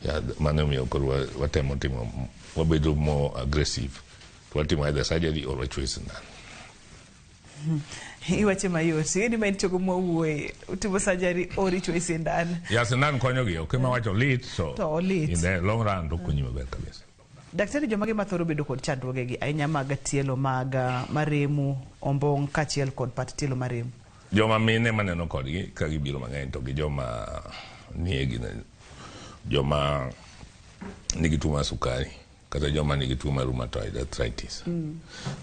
Yeah, mano miyo koro watemo timo wabedo more aggressive. Watimo either surgery or wachuo sindan. Iwache mayot. Ng'eni ma en chogo mwawuoye. Utimo surgery or ichuo sindan. Ya sindan konyo gi. Okay, ma wacho lit. So to lit. In the long run to konyi maber kabisa. Daktari, jomage mathoro bedo kod chandruogegi ahinya mag tielo mag maremo, ombong' kachiel kod pat tielo maremo. Joma mine maneno kodgi ka gibiro mang'eny to gi joma niegi joma nigi tuo mar sukari kata joma nigi tuo mar rheumatoid arthritis.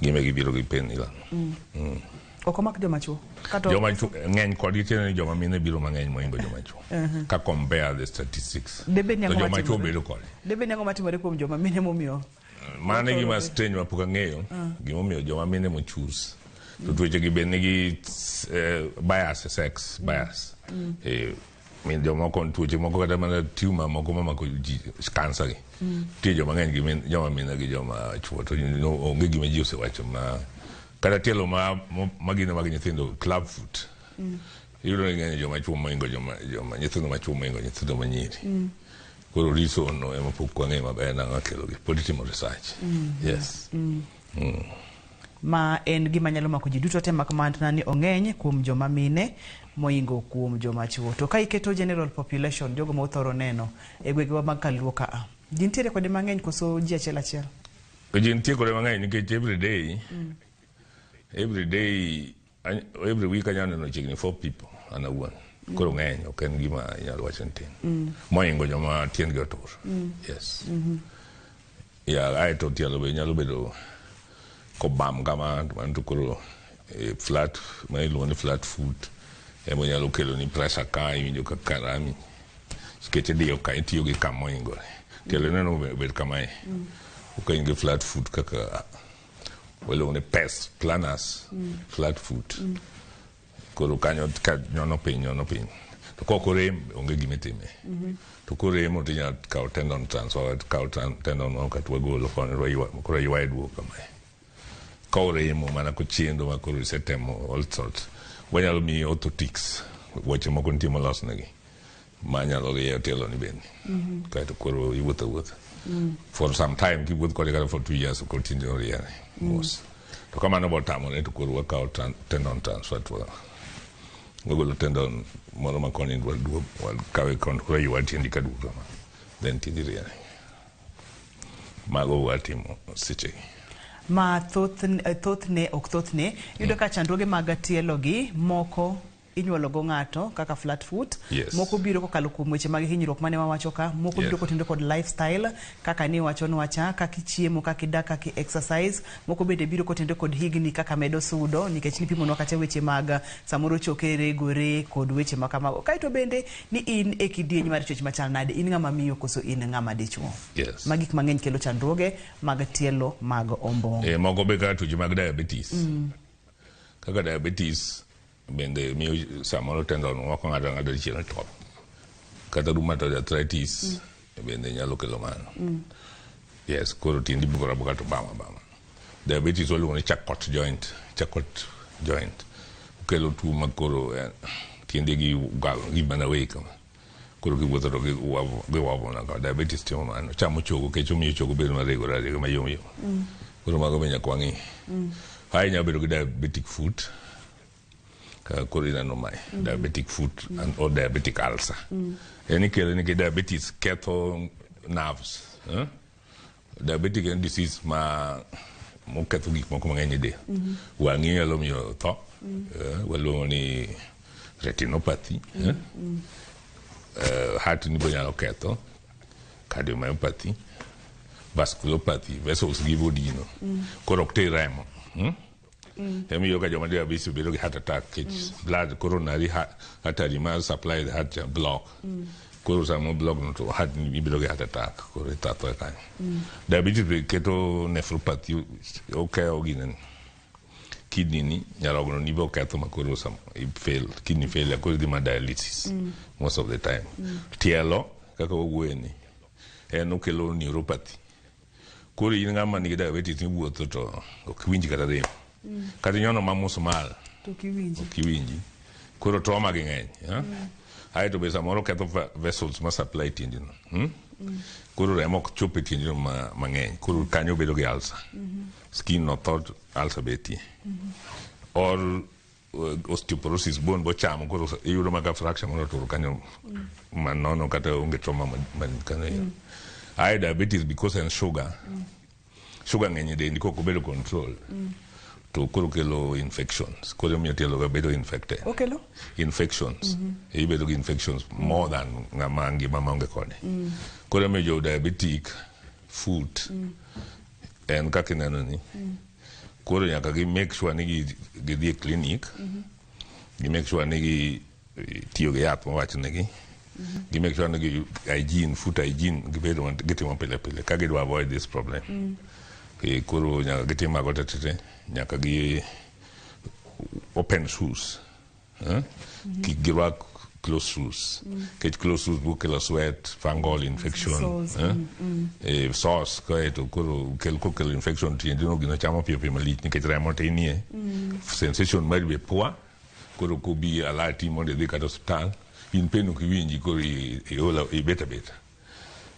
Gime gibiro gi painkiller. Ok omak joma chuo. Joma chuo ng'eny kodgi tiene ni joma mine biro mang'eny mohingo joma chuo. Ka compare the statistics. To joma chuo bedo kode. Debe nyango matimore kuom joma mine momiyo. Mano e gima strange mapok ang'eyo. Gima omiyo joma mine mo choose. To tuoche gi be nigi bias, sex bias. Min jomoko tuoche moko kata mana tumor moko mamako ji cancer gi. Tie joma ng'eny gi joma mine gi joma chuo to onge gima ji osewacho ma kata tielo magine mag nyithindo club foot. Yudo ni ng'eny joma chuo mohingo joma nyithindo machuo mohingo nyithindo manyiri. Koro riso no ema pok wang'eyo maber nang'o kelo gi. Pod itimo research. Yes. Ma en gima nyalo mako ji duto te makmana ni ong'eny kuom joma mine mohingo kuom joma chuo. To ka iketo general population, jogo ma uthoro neno e gwegewa mag kaluo ka ji nitiere kode mang'eny koso ji achiel achiel? Ji nitiere kode mang'eny nikech every week anyalo neno chiegni 4 people an awuon. Koro ng'eny ok en gima inyalo wacho ni tin. Mohingo joma tiendgi otur. Yes. Aeto tielo be nyalo bedo kobam kama to koro flat ma iluongo ni flat foot emo nyalo kelo ni pressure ka iwinjo ka karami skete dio ka itiyo gi kamo ingore tielo neno bet kamae uka inge flat foot kaka waluongo ni pes planus flat foot koro kanyo ka nyono piny to koko rem onge gimitime to koro remo tinya kao tendon transfer kao tendon ka twagolo koro ywae duo kamae remo mana kochiendo ma koro isetemo all sorts. Wanyalo miyi orthotics, weche moko nitie molos negi ma nyalo rieyo tielo ni bende. Kaeto koro iwuotho. For some time, kiwuotho kode kata for 2 years, koro tinde oriere mos. To kamano botamore to koro wakao tendon transfer to wagolo tendon moro ma koni wakawe koro ywa tiendi ka duto ma. Then tindi riere. Mago watimo sechegi. Ma thothne yudo ka chandruoge mag tielo gi moko inyuolo go ng'ato kaka flat foot. Moko biro kokalo kuom weche mag hinyruok mane wawacho ka. Moko biro kotinde kod lifestyle kaka ni wacho nwacha kaka ichiemo kaka idak kaka exercise. Moko bende biro kotinde kod higni kaka medo sudo nikech nipimo no kata weche mag samoro choke regore kod weche makamago. Kaito bende ni in e kidieny mar choch machal nade, in ng'ama miyo koso in ng'ama dichuo. Magik mang'eny kelo chandruoge mag tielo mag ombong'. Moko be kaka tuoche mag diabetes. Kaka diabetes bende miyo samoro tendon moko ng'ado chieng' top. Kata rheumatoid arthritis bende nyalo kelo mano. Yes, koro tiendi bukora to bama. Diabetes waluongo ni Charcot joint. Kelo tuo ma koro tiendi gi bana wey kama. Koro kiwuotho to giwabo na diabetes timo mano. Chamo chogo kech omiyo chogo bedo maregore mayom. Koro mago be nyaka wang'i. Nyalo bedo gi diabetic foot. Koro inano mai diabetic foot or diabetic ulcer. Yani kelo ni diabetes ketho nerves. Diabetic en disease ma ketho gik moko mang'eny e del. Wang'i nyalo miyo tho. Waluongo ni retinopathy. heart ni bonyalo ketho, cardiomyopathy, vasculopathy, vessels givodino, koro okte remo. Emiyo ka joma diabetes bedo gi heart attack, blood coronary artery mar supply the heart block. Koro samo block no to heart ni bedo gi heart attack, koro itato e kanyo. Diabetes be keto nephropathy, okeo ginen. Kidney ni nyarogno ni bo ketho makoro samo fail, kidney failure, koro di ma dialysis most of the time. Tielo kaka ogweni en okelo neuropathy. Koro in ng'ama nigi diabetes ni wuotho to ok winji kata rem. Kata nyono mamos mal to kiwinji. Koro trauma gi ng'eny. Ae to be samoro ketho vessels ma supply tiendino. Koro remo ok chope tiendino mang'eny. Koro kanyo bedo gi ulcer. Skin no thought ulcer betie. Or osteoporosis, bone bo chamo, koro iyudo maga fracture moro turo kanyo manono kata onge trauma man kanyo. Ae diabetes because en sugar. Sugar ng'eny dendi koko bedo control. To koro kelo infections. Koro miyo tielo ga bedo infected. Okelo? Infections. Ibedo gi infections more than ng'ama ngima maonge kode. Koro miyo jo diabetic food en kaka ineno ni. Koro nyaka gi make sure ni gidhi e clinic. Gi make sure ni gi tiyo gi yath mowach negi. Gi make sure ni gi hygiene, food hygiene gibedo gitimo pile pile ka gidwa avoid this problem. Koro nyaka gitimo mago tetete. Nyaka gi open shoes. Kik girwak closed shoes. Kech closed shoes bo kelo sweat, fungal infection. Sauce kaeto koro kelo infection tiendino gino chamo piyo piyo malich nikech remo tinie. Sensation mari be poor. Koro kobi alati mondo idhi kata hospital. In pain ok iwinji koro ibeta beta.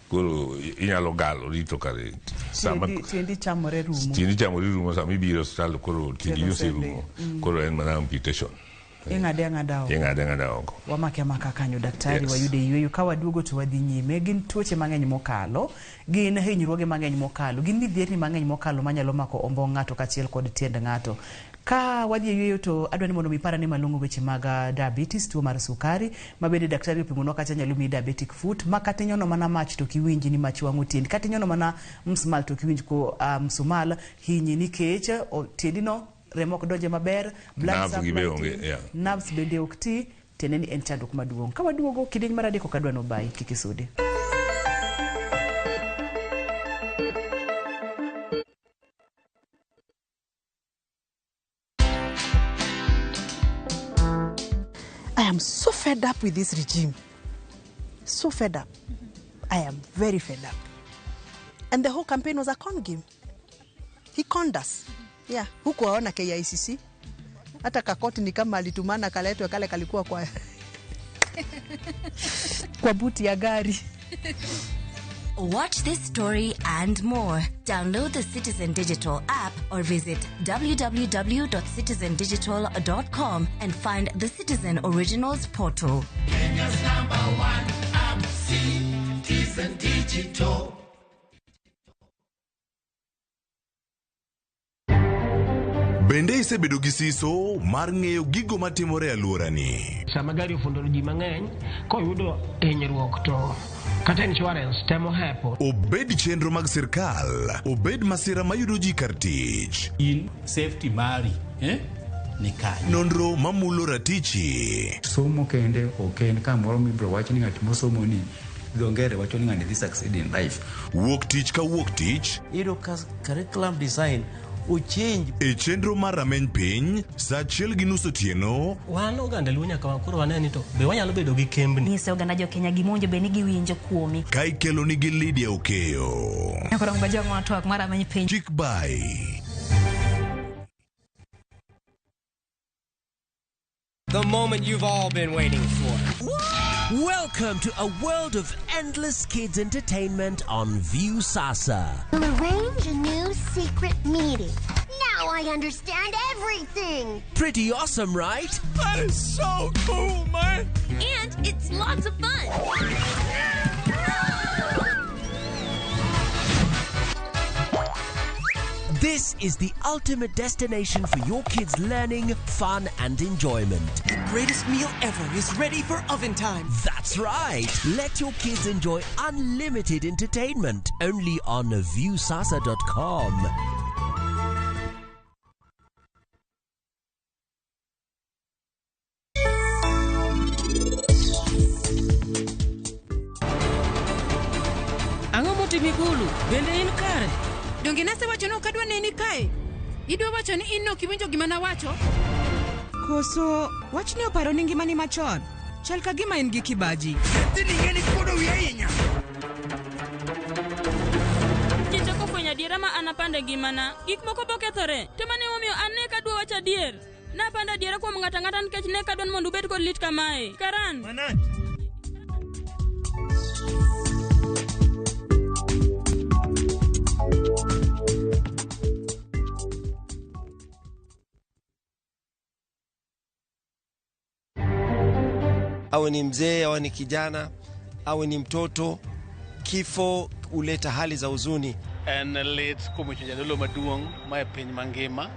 Koro inyalo galo rito kare. Tiendi chamore rumo. Tiendi chamore rumo sama ibiro hospital koro tiendi yose rumo. Koro en mana amputation. Ing'ade oko. Wamake maka kanyo daktari wayude yweyo ka waduogo to wadhi nyime. Gin tuoche mang'eny mokalo, gin hinyruoge mang'eny mokalo, gin midhierni mang'eny mokalo manyalo mako ombo ng'ato kachiel kod tiend ng'ato. Ka wadhi yweyo to adwani mondo mipara ni malong'o weche mag diabetes, tuo mar sukari, mabende daktari opimono kacha nyalo mi diabetic foot, makata nyono mana mach to kiwinji ni mach wang'o tiendi, kata nyono mana msmal to kiwinji ko msumal hinyi nikech tiendino remo ok donje maber, blood supply, nerves bende ok ti, teneni en chandruok maduong'. Ka waduogo kidieny mar adek ok adwano bai kikisudi. I am so fed up with this regime. So fed up. I am very fed up. And the whole campaign was a con game. He conned us. Yeah, huku waona KICC. Hata kakoti ni kama alitumana kaletwe kale kalikuwa kwa kwa buti ya gari. Watch this story and more. Download the Citizen Digital app or visit www.citizendigital.com and find the Citizen Originals portal. Kenya's #1 app, Citizen Digital. Bende isebedo gi siso mar ng'eyo gigo matimore e alworani. Sama gari ofundoro ji mang'eny, koyudo hinyruok to kata insurance temo hepo. Obed chenro mag sirkal, obed masira mayudo ji kar tich. In safety mari, ni kanyo. Nonro mamulo ratichi. Somo kende oken kamoro mibro wacho ni ng'at mosomo ni dhongere wacho ni ng'ani dhi succeed in life. Wuok tich ka wuok tich. Iro curriculum design uchinj e chenro mar rameny piny sa achiel gi nus otieno. Wan oganda luo nyaka wakoro waneni to be wanyalo bedo gi kembni. Nyise oganda jo Kenya gimonjo be ni giwinjo kuomi. Ka ikelo nigi Lydia Okeyo. Nyakoro mbajo ng'ato ak mara rameny piny. Chik bai. The moment you've all been waiting for. Welcome to a world of endless kids entertainment on View Sasa. We'll arrange a new secret meeting. Now I understand everything. Pretty awesome, right? That is so cool, man. And it's lots of fun. This is the ultimate destination for your kids' learning, fun, and enjoyment. The greatest meal ever is ready for oven time. That's right. Let your kids enjoy unlimited entertainment only on viewsasa.com. Ang'o motimi Gulu? Bende in kare? Donge nase wacho no kadwa neni kae? Idwa wacho ni in ok iwinjo gima nawacho? Koso wachni oparo ni ngimani machon. Chal ka gima in gi kibaji. Tini ngeni kodo wi ahinya. Chicho kofwenyo adiera ma anapande gimana. Gik moko bokethore. To mane omiyo an ne kadwa wacho adier. Napanda adiera kuom ng'ata ng'ata nikech ne kadwan mondo ubed kod lit kamae. Karan. Manach. Awe ni mzee, awe ni kijana, awe ni mtoto, kifo huleta hali za huzuni. En lit kuom jadolo maduong' ma e piny mangima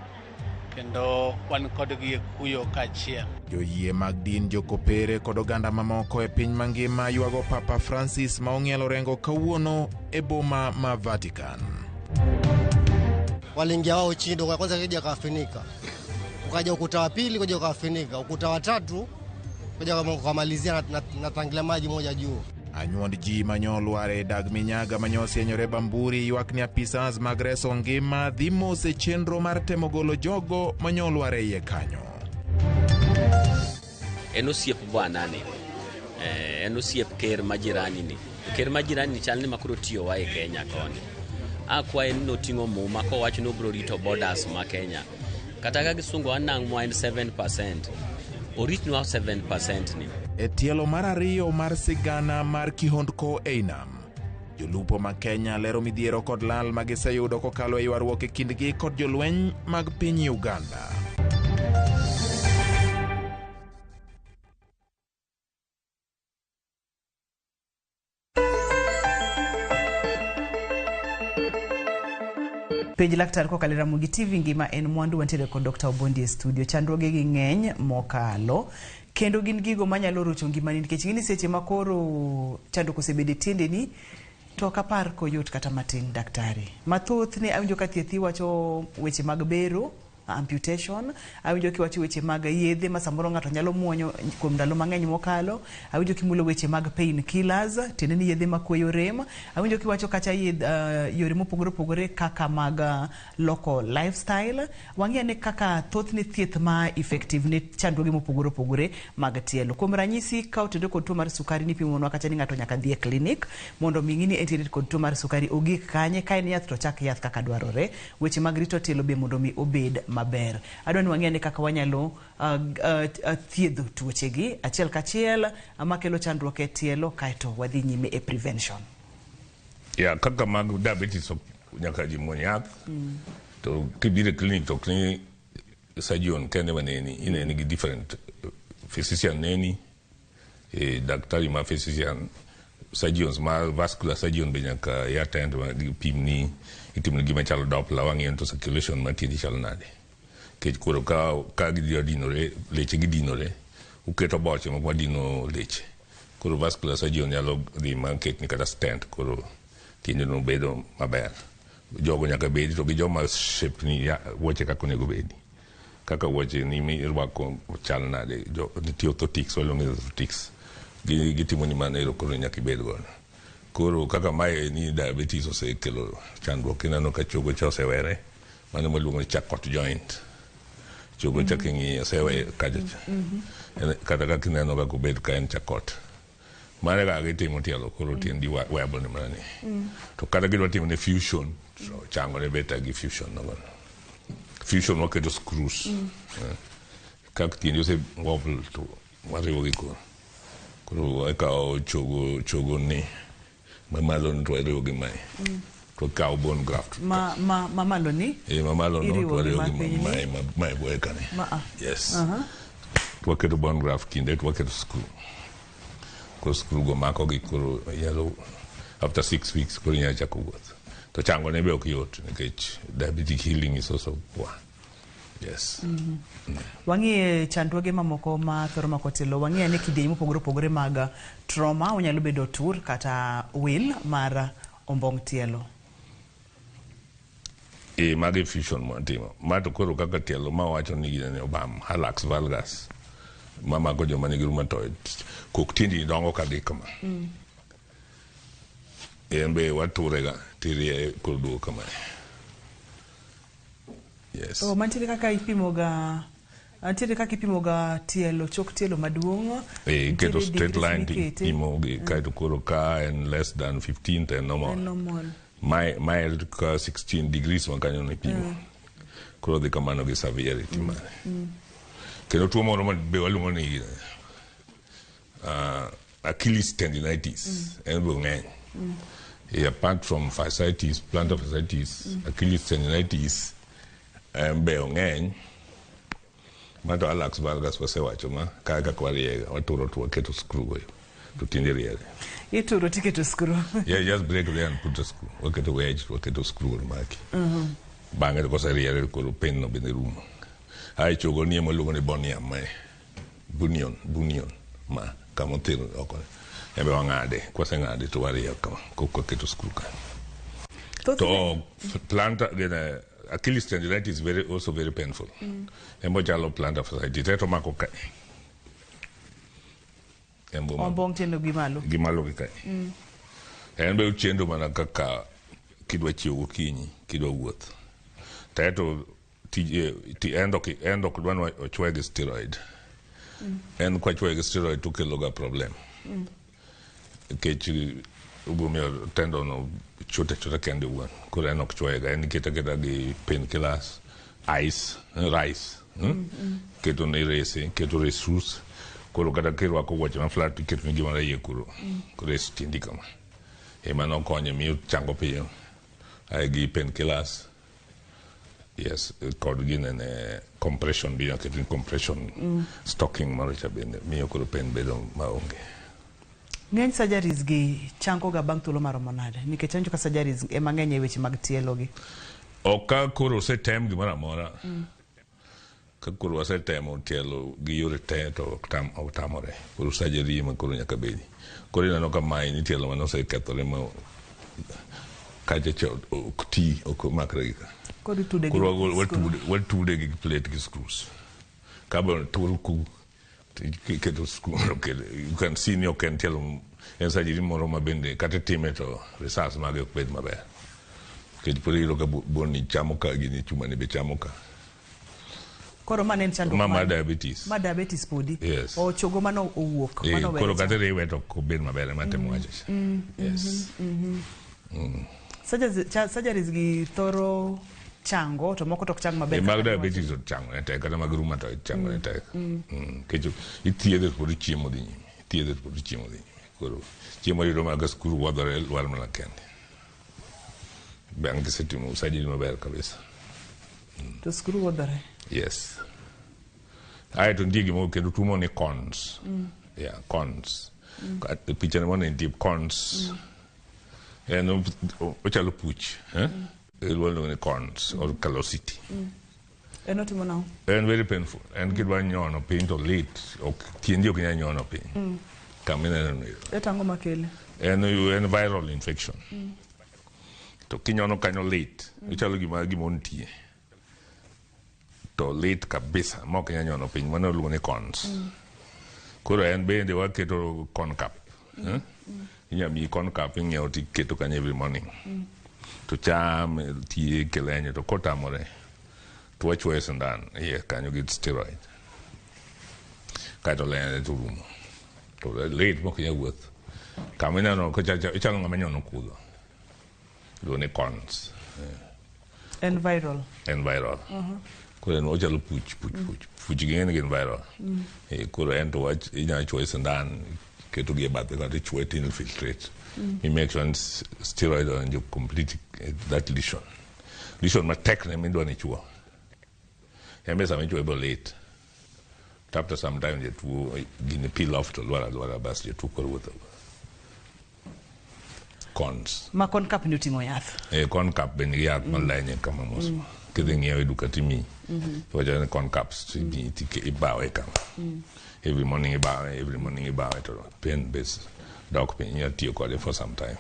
kendo wan kodgi kuyo kaachiel. Joyie mag din, jokopere kod oganda mamoko e piny mangima ywago Papa Francis ma ong'ielo rengo kawuono e boma ma Vatican. Waliingia wao chindo kwa kwanza kija kafinika. Ukaja ukuta wa pili kuja kafinika, ukuta wa tatu kuja kumalizia na tangilia maji moja juu. Anyuond ji manyolware dag minyaga manyosi enyore Bamburi ywak ni apisas mag reso ngima dhi mose chenro mar temo golo jogo manyolware iye kanyo. En osiep bwanani. En osiep ker majirani ni. Ker majirani ni chalni makuro tiyo wa e Kenya koni. Akwa en noting'o muma kowacho no bro rito borders ma Kenya. Kata ka gisungo anang' mo en 7%. Oritnwa 7% ni. E tielo mar ariyo mar sigana mar kihondko Einam, jolupo ma Kenya lero midhiero kod lal magiseyudo kokalo e ywaruok e kindgi kod jolweny mag piny Uganda. Pej laktar ko kalera mugi TV ngima en mwandu wantiere kod Dr. Obondi e studio. Chandruoge gi ng'eny mokalo kendo gin gigo manyalo rocho ngimani nikech gini seche makoro chandruok osebede tiende ni to kapar koyot kata matin daktari. Mathoth ne awinjo ka thieth wacho weche mag bero, amputation, awinjo kiwacho weche mag yedhe ma samoro ng'ato nyalo muonyo kuom ndalo mang'eny mokalo, awinjo kimulo weche mag pain killers, tiende ni yedhe makweyo rem, awinjo kiwacho kacha yore mopogore opogore kaka mag local lifestyle, wang'e ne kaka thoth ne thieth ma effective ne chandruoge mopogore opogore mag tielo. Kuom ranyisi ka otende kod tuo mar sukari ni pimonwa kacha ni ng'ato nyaka dhi e clinic mondo ming'ini entiere kod tuo mar sukari ogik kanye, ka en yath to chak yath kaka dwarore, weche mag rito tielo be mondo mi obed maber. Adwa ni wang'e kaka wanyalo thiedho tuoche gi achiel kachiel makelo chandruok e tielo kaito wadhi nyime e prevention. Kaka mag diabetes nyaka ji muony yath. To kibire clinic to clinic surgeon kende waneni ineni gi different physician neni daktari ma physician surgeons ma vascular surgeon be nyaka yatend pimni itimni gima chalo Doppler wang'e to circulation mantiere chalo nade. Kech koro ka gidio dinore, leche gidinore, uketo boche mag wadino leche. Koro vascular surgeon nyalo dhi maket ni kata stent, koro tiende no bedo maber. Jogo nyaka bedi, to gi joma shape ni woche kako nego bedi. Kaka woche ni mi irwako chal nade, niti orthotics, walonge orthotics. Gitimo ni manero koro nyaka bed gono. Koro kaka mae ni diabetes ose kelo chandruok, inano ka chogo cha osewere, mano maluongo ni Charcot joint. Chogo chakingi osewe kaja. Kata kaka inano kako bed ka en Charcot. Mane ka gitimo tielo koro tiendi wearable ni mani. To kata gidwa timo ne fusion, so chango ne beta gi fusion no gono. Fusion waketo screws. Kaka tiendi ose wobble to wariwo gi koro. Koro eka chogo ni mamalo to wariwo gi mai. To kao bone graft. Mamalo ni? Mamalo no to wariwo gi mai boeka ni. Yes. Waketo bone graft kinde to waketo screw. Koro screw go mako gi koro yellow after 6 weeks koro inyalo chako wuoth. to chango ne be ok yot nikech diabetic healing is also poor. Yes. Wangi chandruoge mamoko ma thoro mako tielo, wangi ane kidieny mopogore opogore mag trauma, onyalo bedo tur kata wil mar ombong tielo. Magi fusion mwantimo. Mato koro kaka tielo ma wacho ni gine obam, halax valgus. Mama ko joma nigi rheumatoid. Kok tindi dongo kadhi kama. Be waturega tirie kodu kama. Yes. Oh, mantiere kaka ipimoga tielo, chok tielo maduong'. Keto straight line ipimo kaito koro ka and less than 15 and normal. Mild ka 16 degrees makanyo ne pimo. Koro dhi kamano gi severity mare. Kendo tuo moro ma be waluongo ni Achilles tendinitis. En bo ng'eny. Apart from fasciitis, plantar fasciitis, Achilles tendinitis, be ng'eny. Mato halax valgus wasewacho ma kaka kwariega waturo tuo keto screw goyo to tinde riere. Ituro tiketo screw. Yeah, just break there and put a screw. Waketo wedge, waketo screw maki. Bang'e to koseriere koro pen no bende rumo. Ai chogo nie moluongo ni boniam ma bunion ma kama otero oko. Ebe wang'ade, kwaseng'ade to warie kama koketo screw ka. To plantar Achilles tendinitis is also very painful. Embo jalo plantar fasciitis reto mako kai. Ombong tielo gimalo. Gimalo gi kai. Embe uchendo mana kaka kidwa chiewo kinyi, kidwa wuoth. Taeto endo kudwano ochwe gi steroid. En kwa chwe gi steroid to kelo ga problem. Kechi ubumio tendon chote kende wan. Kura en ok chwega, en keta gi painkillers, rice. Keto ne rese, keto resus. Kuro kata kirwa ko wache ma flat keto ni gimara ye kuro. Kuro es tindi kama. Ema no konye miyo chango piyo. Ai gi painkillers. Yes, kod gine compression biya keto compression stocking maricha bende miyo kuro pen bedo maonge. Ng'eny surgeries gi chango ga bang' thuolo maromo nade? Nikech anjo ka surgeries ema ng'eny e weche mag tielo gi. Oka koro setem gimoro amora. Ka koro wasetemo tielo gi yore te to otamore. Koro surgery ma koro nyaka bedi. Koro ineno ka mai ni tielo mano osekethore ma kaje ok ti ok makre gi ka. Koro watude gi plate gi screws. Kabo tol ku keto screw. You can see ni ok en tielo en surgery moro ma bende kata time to research mage ok bed maber. Kedi pori lo ka boni chamo ka gini chuma ne be chamo ka. Koro manen chando ma diabetes. Ma diabetes podi. Yes. O chogo mano owuok, mano koro kata rewe to ko ben maber ma temo wacho. Yes. Surgeries gi thoro chango to moko tok chang maber. Mag diabetes to chango ne tek kata mag rheumatoid chango ne tek. Kecho ithiedhe pod chiemo dhi nyime. Thiedhe pod chiemo dhi nyime. Koro chiemo yudo mag skuru wadore lwal mana kende. Bang kisetimo surgery maber kabisa. To skuru wadore. Yes. I don't dig mo kendo tumo ni cons. Yeah, cons. At the picture one in deep cons. And ochalo puch, it will ni cons or callosity. And not now. And very painful. And kid one nyono pain to late or tiendi oknya nyono pain. Come in and etango makele. And you and viral infection. To kinyono kanyo late. Ochalo gimon tie. To late kabisa mo kenya nyono piny mano luongo ni cons. Koro en bende waketo con cap. Inyami con cap ing'iewo tiketo kanyo every morning. To cham tie kelenyo to kotamore to wachwoyo sindan iye kanyo gi steroid. Kaito lene to rumo. To late mo kenya wuoth. Kaminano ichalo ng'ama nyono kudho. Luongo ni cons. En viral. Koro en ochalo puch ging'en gin viral. Koro en to inyalo chwoyo sindan keto gi e bathe kata ichwoyo to infiltrate. You make sure steroid and you complete that lesion. Lesion ma tek ne midwa ni chwo. Embe sama ichwoyo bo late. After some time je tuo gini peel off to lwara bas je tuo koro wuotho. cons. Ma kon kap ni uting'o yath. Con cap ben yath malenye kama moso. Kidhi ng'iewo duka timi. Wacha con caps tiki ibawe kama. Every morning ibawe to pen base dog pen ya tiyo kode for some time.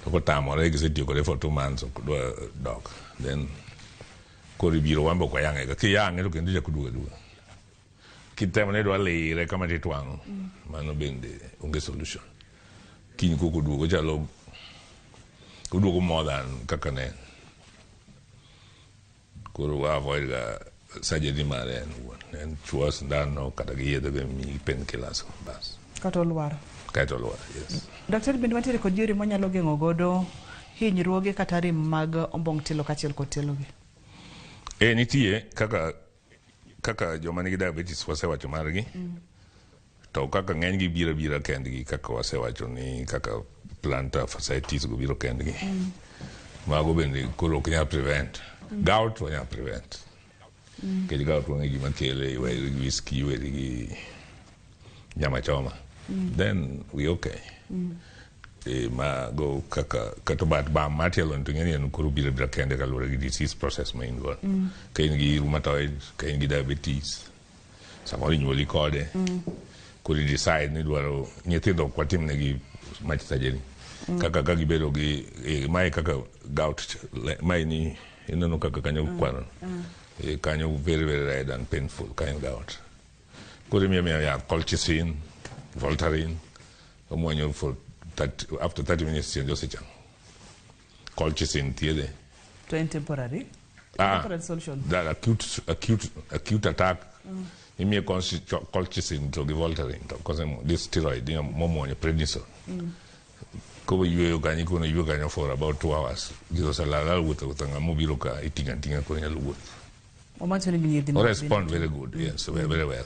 Ko tamore gise tiyo kode for 2 months ko dog. Then ko ribiro wambo kwa yange ki yange to kendo jakuduga duga. Kitemane do le kama titwango. Mano bende unge solution. Kiny ko kudugo chalo kudugo more than kakane. Kuru avoid ga surgery mare and chuas ndano kata giyedhe be mi painkillers bas. Kata olwar. Yes. Daktari bende wantiere kod yore manyalo geng'o godo hinyruoge kata rem mag ombong' tielo kachiel kod tielogi. Nitie kaka joma nigi diabetes wasewacho margi. To kaka ng'eny gi bira kendgi kaka wasewacho ni kaka plantar fasciitis go biro kendgi. Mago bende koro ok nyal prevent. Gout wanyal prevent. Kech gout wang'e gima kele iweri gi whisky, iweri gi nyama choma. Then we okay. Mago kaka bat bam matielo nito ng'eni en koro bira kende kaluwore gi disease process ma in go. Ka in gi rheumatoid, ka in gi diabetes, samoro inyuoli kode. Kuri decide ni dwaro nyithindo kwatim negi mach surgery. Kaka gibedo gi mai kaka gout mai ni ineno kaka kanyo kwano. Kanyo very red and painful kind gout. Kuri miya ya colchicine, Voltaren, omuonyo for after 30 minutes change osechang. Colchicine tiede. To in temporary? Temporary solution. That acute attack. Imiye colchicine to give Voltaren to cause this steroid momo prednisone. Ko yueyo kanyi kono yueyo kanyo for about 2 hours. Gizo salala wuta mobilo ka itinga kono nyalu wuta. Respond very good. Yes, very well.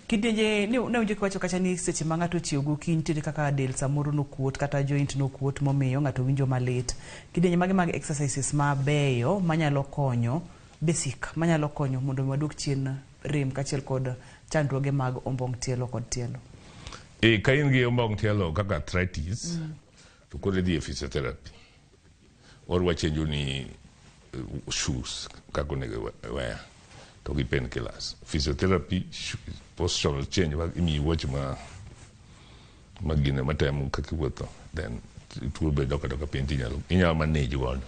Kidenje ne unje kwacho kacha ni seche ma ng'ato tiyo gokinyi nitie kaka del samoro nokuot kata joint nokuot momiyo ng'ato winjo malit. Kidenje mag exercises mabeyo manyalo konyo basic manyalo konyo mondo waduk chien rem kachiel kod chandruoge mag ombong' tielo kod tielo. Ka in gi ombong' tielo kaka arthritis to koro idhi e physiotherapy. Or wachenjo ni shoes kaka onego wear to gi painkillers. Physiotherapy, postural change imi watch magine matemo kaka wuotho, then it will be doka pien inyalo manage godo.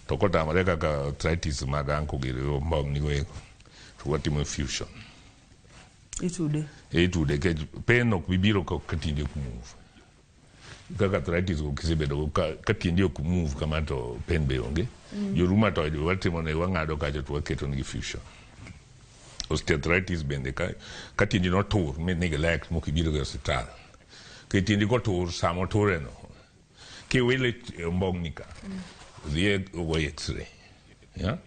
To kotamore kaka arthritis mag ankle gi ombong' nigo eko to watimo fusion. Itude ke pain ok bibiro ka tindi ok move. Kaka arthritis kisebedo ka tindi ok move kama to pain be onge. Jo rheumatoid watimo ne wang'ado kacha to waketo nigi fusion. Osteoarthritis bende ka tindi no tur mi nigi lek mokibiro ga hospital. Ke tindi ko tur samo tureno. Ke wile ombong' nika. Dhie ogo x-ray. Yeah?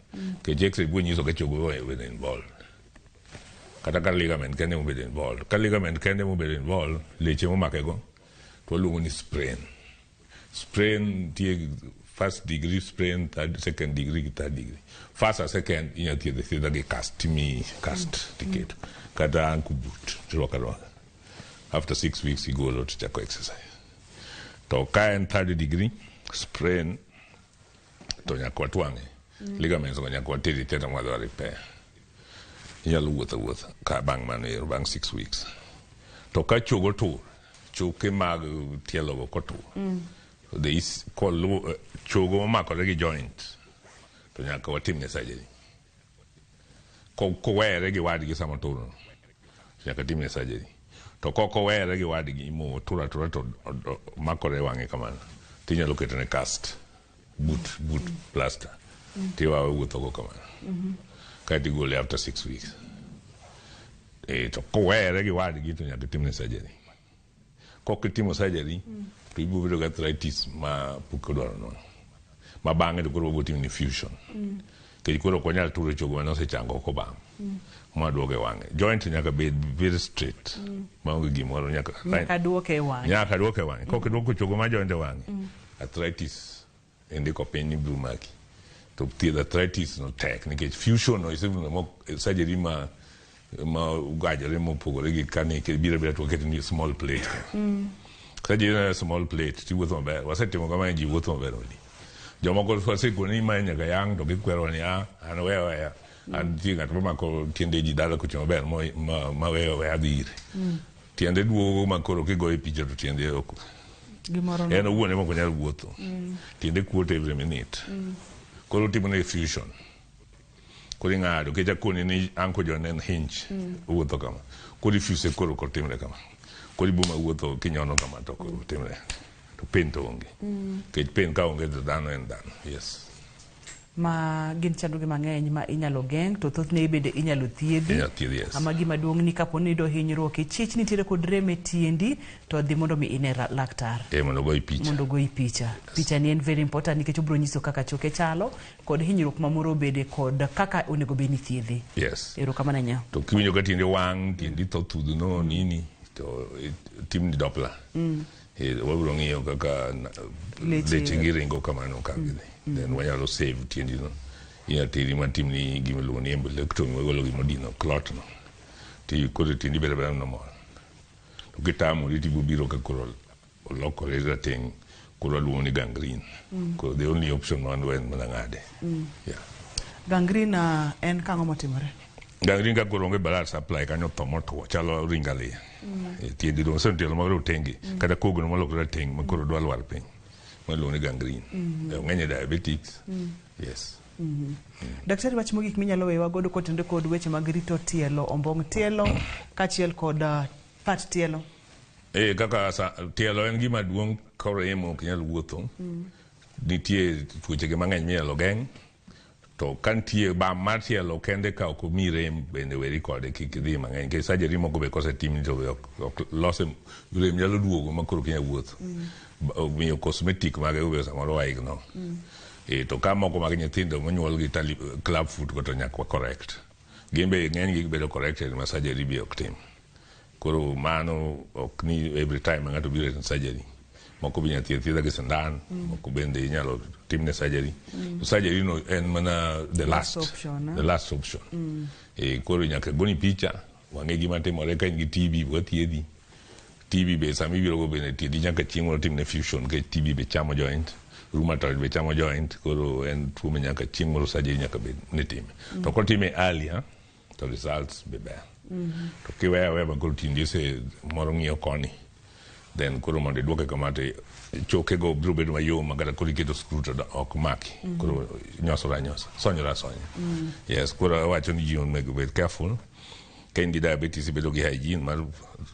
Ke x-ray bwe nyiso ka chogo wede involved. Kata ka ligament kende mo bede involved. Ka ligament kende mo bede involved, leche mo makego, to luongo ni sprain. Sprain tie first degree sprain, second degree, third degree. First and second, inya thiedha gi cast ticket. Kata ankle boot, rwaka. After 6 weeks, you go to chako exercise. To ka en third degree, sprain, to nyaka watwang'e. Ligaments go nyaka wateri teta mwadwa repair. Inyalo wuotho ka bang' mano bang' 6 weeks. To ka chogo tur, choke mag tielo go kotur. Chogo makore gi joint, to nyaka watimne surgery. Kowere gi wadgi sama turno, nyaka timne surgery. To kowere gi wadgi mo tura to makore wang'e kamano, tinyalo ketone cast, boot plaster. Tiwawe wuotho go kamano. Kati gole after 6 weeks. To kowere gi wadgi to nyaka timne surgery. Kokitimo surgery, to ibo bedo arthritis ma pok odwaro nono. Ma bang'e to koro gotimni fusion. Kech koro konyal turo chogo mane osechango oko bang'. Mwaduoge wang'e. Joint nyaka bed very straight. Maonge gimoro nyaka duoke e wang'e. Nyaka duoke e wang'e. Kokiduoko chogo ma joint e wang'e, arthritis indiko piny ni biro maki. To thiedho arthritis no tek nikech fusion no isebiro surgery ma ugajore mopogore gi kane biro to oketni small plate. Kaji small plate, ti wuotho maber. Wasetimo kama ji wuotho maber odi. Jomoko wasekone ni manya nyaka yang to gikwero ni an weya. An ti ng'at mamako tiende ji dala kucho maber ma weya dhi ire. Tiende duogo makoro kigoye picha to tiende ok. En owuon ema ok nyal wuotho. Tiende kuot every minute. Koro timone fusion. Koro ing'ado kecha koni ni anko jonen hinge wuotho kama. Koro fuse koro timre kama. Koro buma wuotho kinyono kama to koro timre. To pen to onge. Kech pen ka onge to dhano en dhano. Yes. Ma gin chandruoge mang'eny ma inyalo geng' to thothne bende inyalo thiedhi. Yes. Ama gima duong' ni kapo ni do hinyruok e chich nitiere kod rem e tiendi to dhi mondo mi ine laktar. Mondo goyi picha. Mondo goyi picha. Picha ni en very important nikech obiro nyiso kaka choke chalo kod hinyruok mamoro bede kod kaka onego bed ni thiedhi. Yes. Erokamano nya. To kiwinjo ka tiende wang', tiendi to thudhno nini to timni Doppler. Wabiro ng'iyo kaka leche gi ringo kamano kagidhi. Then wanyalo save tiendi no. Inya tiri matimni gima luongo ni embolectomy, wagolo gima dino, clot no. Ti koro tiendi bedo normal. To kitamori ti biro ka koro lokore rateng' koro luongo ni gangrene. Koro the only option man en mana ng'ade. Yeah. Gangrene en kang'o motimore? Gangrene ka koro onge blood supply kanyo tho motwo chalo ringalia. Tiendi no sentielo magro tengi kata kogno malokore rateng' ma koro dwa lwar piny. Maluongo ni gangrene. Ng'eny diabetics. Yes. Daktari, wach mogik minyalo wewa godo kotende kod weche mag rito tielo, ombong' tielo kachiel kod pat tielo. Kaka tielo en gima duong' koremo ok nyal wuotho. Nitie tuoche mang'eny minyalo geng'. To kantie bam mar tielo kende ka ok omi rem bende weri kode kik idhi mang'eny. Nikech surgery moko be kosetim to ok lose rem nyalo duogo ma koro kinya wuotho. Miyo cosmetic mage ube samoro waigno. To ka moko mag nyithindo monyuol gi club foot ko to nyakwa correct. Gimbe ng'eny gi bedo corrected ma surgery be ok tim. Koro mano ok ni every time ng'ato biro e surgery. Moko bi thiedha gi sandan, moko bende inyalo timne surgery. Surgery no en mana the last option. Koro nyaka goni picha, wang'e gima timore ka in gi TB wathiedhi. TB be sami biro go bende tiedi nyaka chieng' timne fusion ke TB be chamo joint, rheumatoid be chamo joint, koro en tuo me nyaka chieng' moro surgery nyaka be ne time. To kotime early, to results be ber. To kiweya weya koro tindi se moro ng'iyo koni. Then koro mondo duoke kamate choke go biro bedo mayom magara koro iketo screw to ok maki. Koro nyosora sonyora. Yes, koro wacho ni ji onego bed careful. Ka in gi diabetes ibedo gi hygiene mar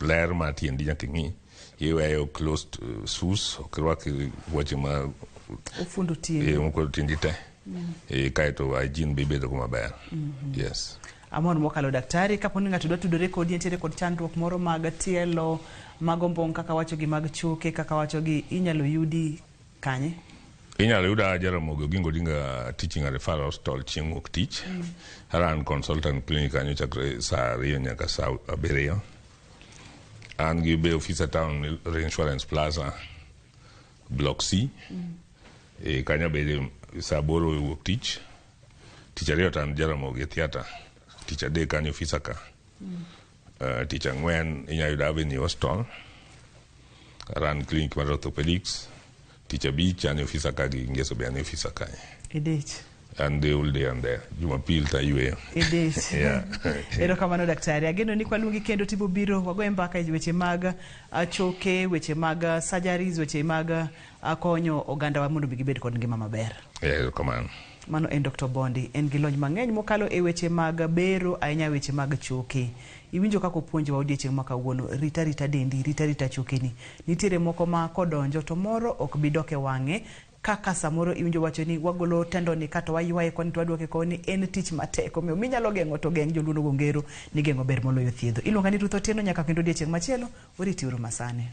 ler ma tiendi nyaka ing'i. Iweyo closed shoes, ok rwak wuoche ma ofundo tiendi. Moko tiendi te. Kaeto hygiene be bedo go maber. Yes. Amon mokalo daktari, kapo ni ng'ato dwa tudore kodi entiere kod chandruok moro mag tielo, mag ombong' kaka wacho gi mag choke, kaka wacho gi inyalo yudi kanye? Inyalo yuda Jaramogi Oginga Odinga Teaching and Referral Hospital chieng' wuok tich. Aran consultant clinic kanyo chakre saa 2 nyaka saa 7. An gi be officer town Reinsurance Plaza Block C. Kanyo be saa 8 wuok tich. Tich ariyo tan Jaramogi Theatre. Tich adek kanyo officer ka. Tich ang'wen inyalo yuda Avenue Hospital. Aran clinic mar orthopedics. Tich abich an officer ka gi Ngeso be an officer ka. Edich. And the whole day and there. Jumapil ta yweyo. Edich. Yeah. Erokamano daktari. Ageno ni kwaluongi kendo tibo biro wagoye mbaka e weche mag choke, weche mag surgeries, weche mag konyo oganda wa mondo gibed kod ngima maber. Erokamano. Mano en Dr. Bondi, en gi lony mang'eny mokalo e weche mag bero, ahinya weche mag choke. Iwinjo kako puonjo wa odiechieng' ma kawuono, rita dendi, rita chokeni. Nitiere moko ma kodonjo to moro ok bidok e wang'e, kaka samoro iwinjo wacho ni wagolo tendoni kata waywaye koni to waduoke koni, en tich matek. Omiyo minyalo geng'o to geng', joluono gongero ni geng'o ber moloyo thiedho. Iluonga ni Ruth Otieno, nyaka kendo odiechieng' machielo, oriti uru masane.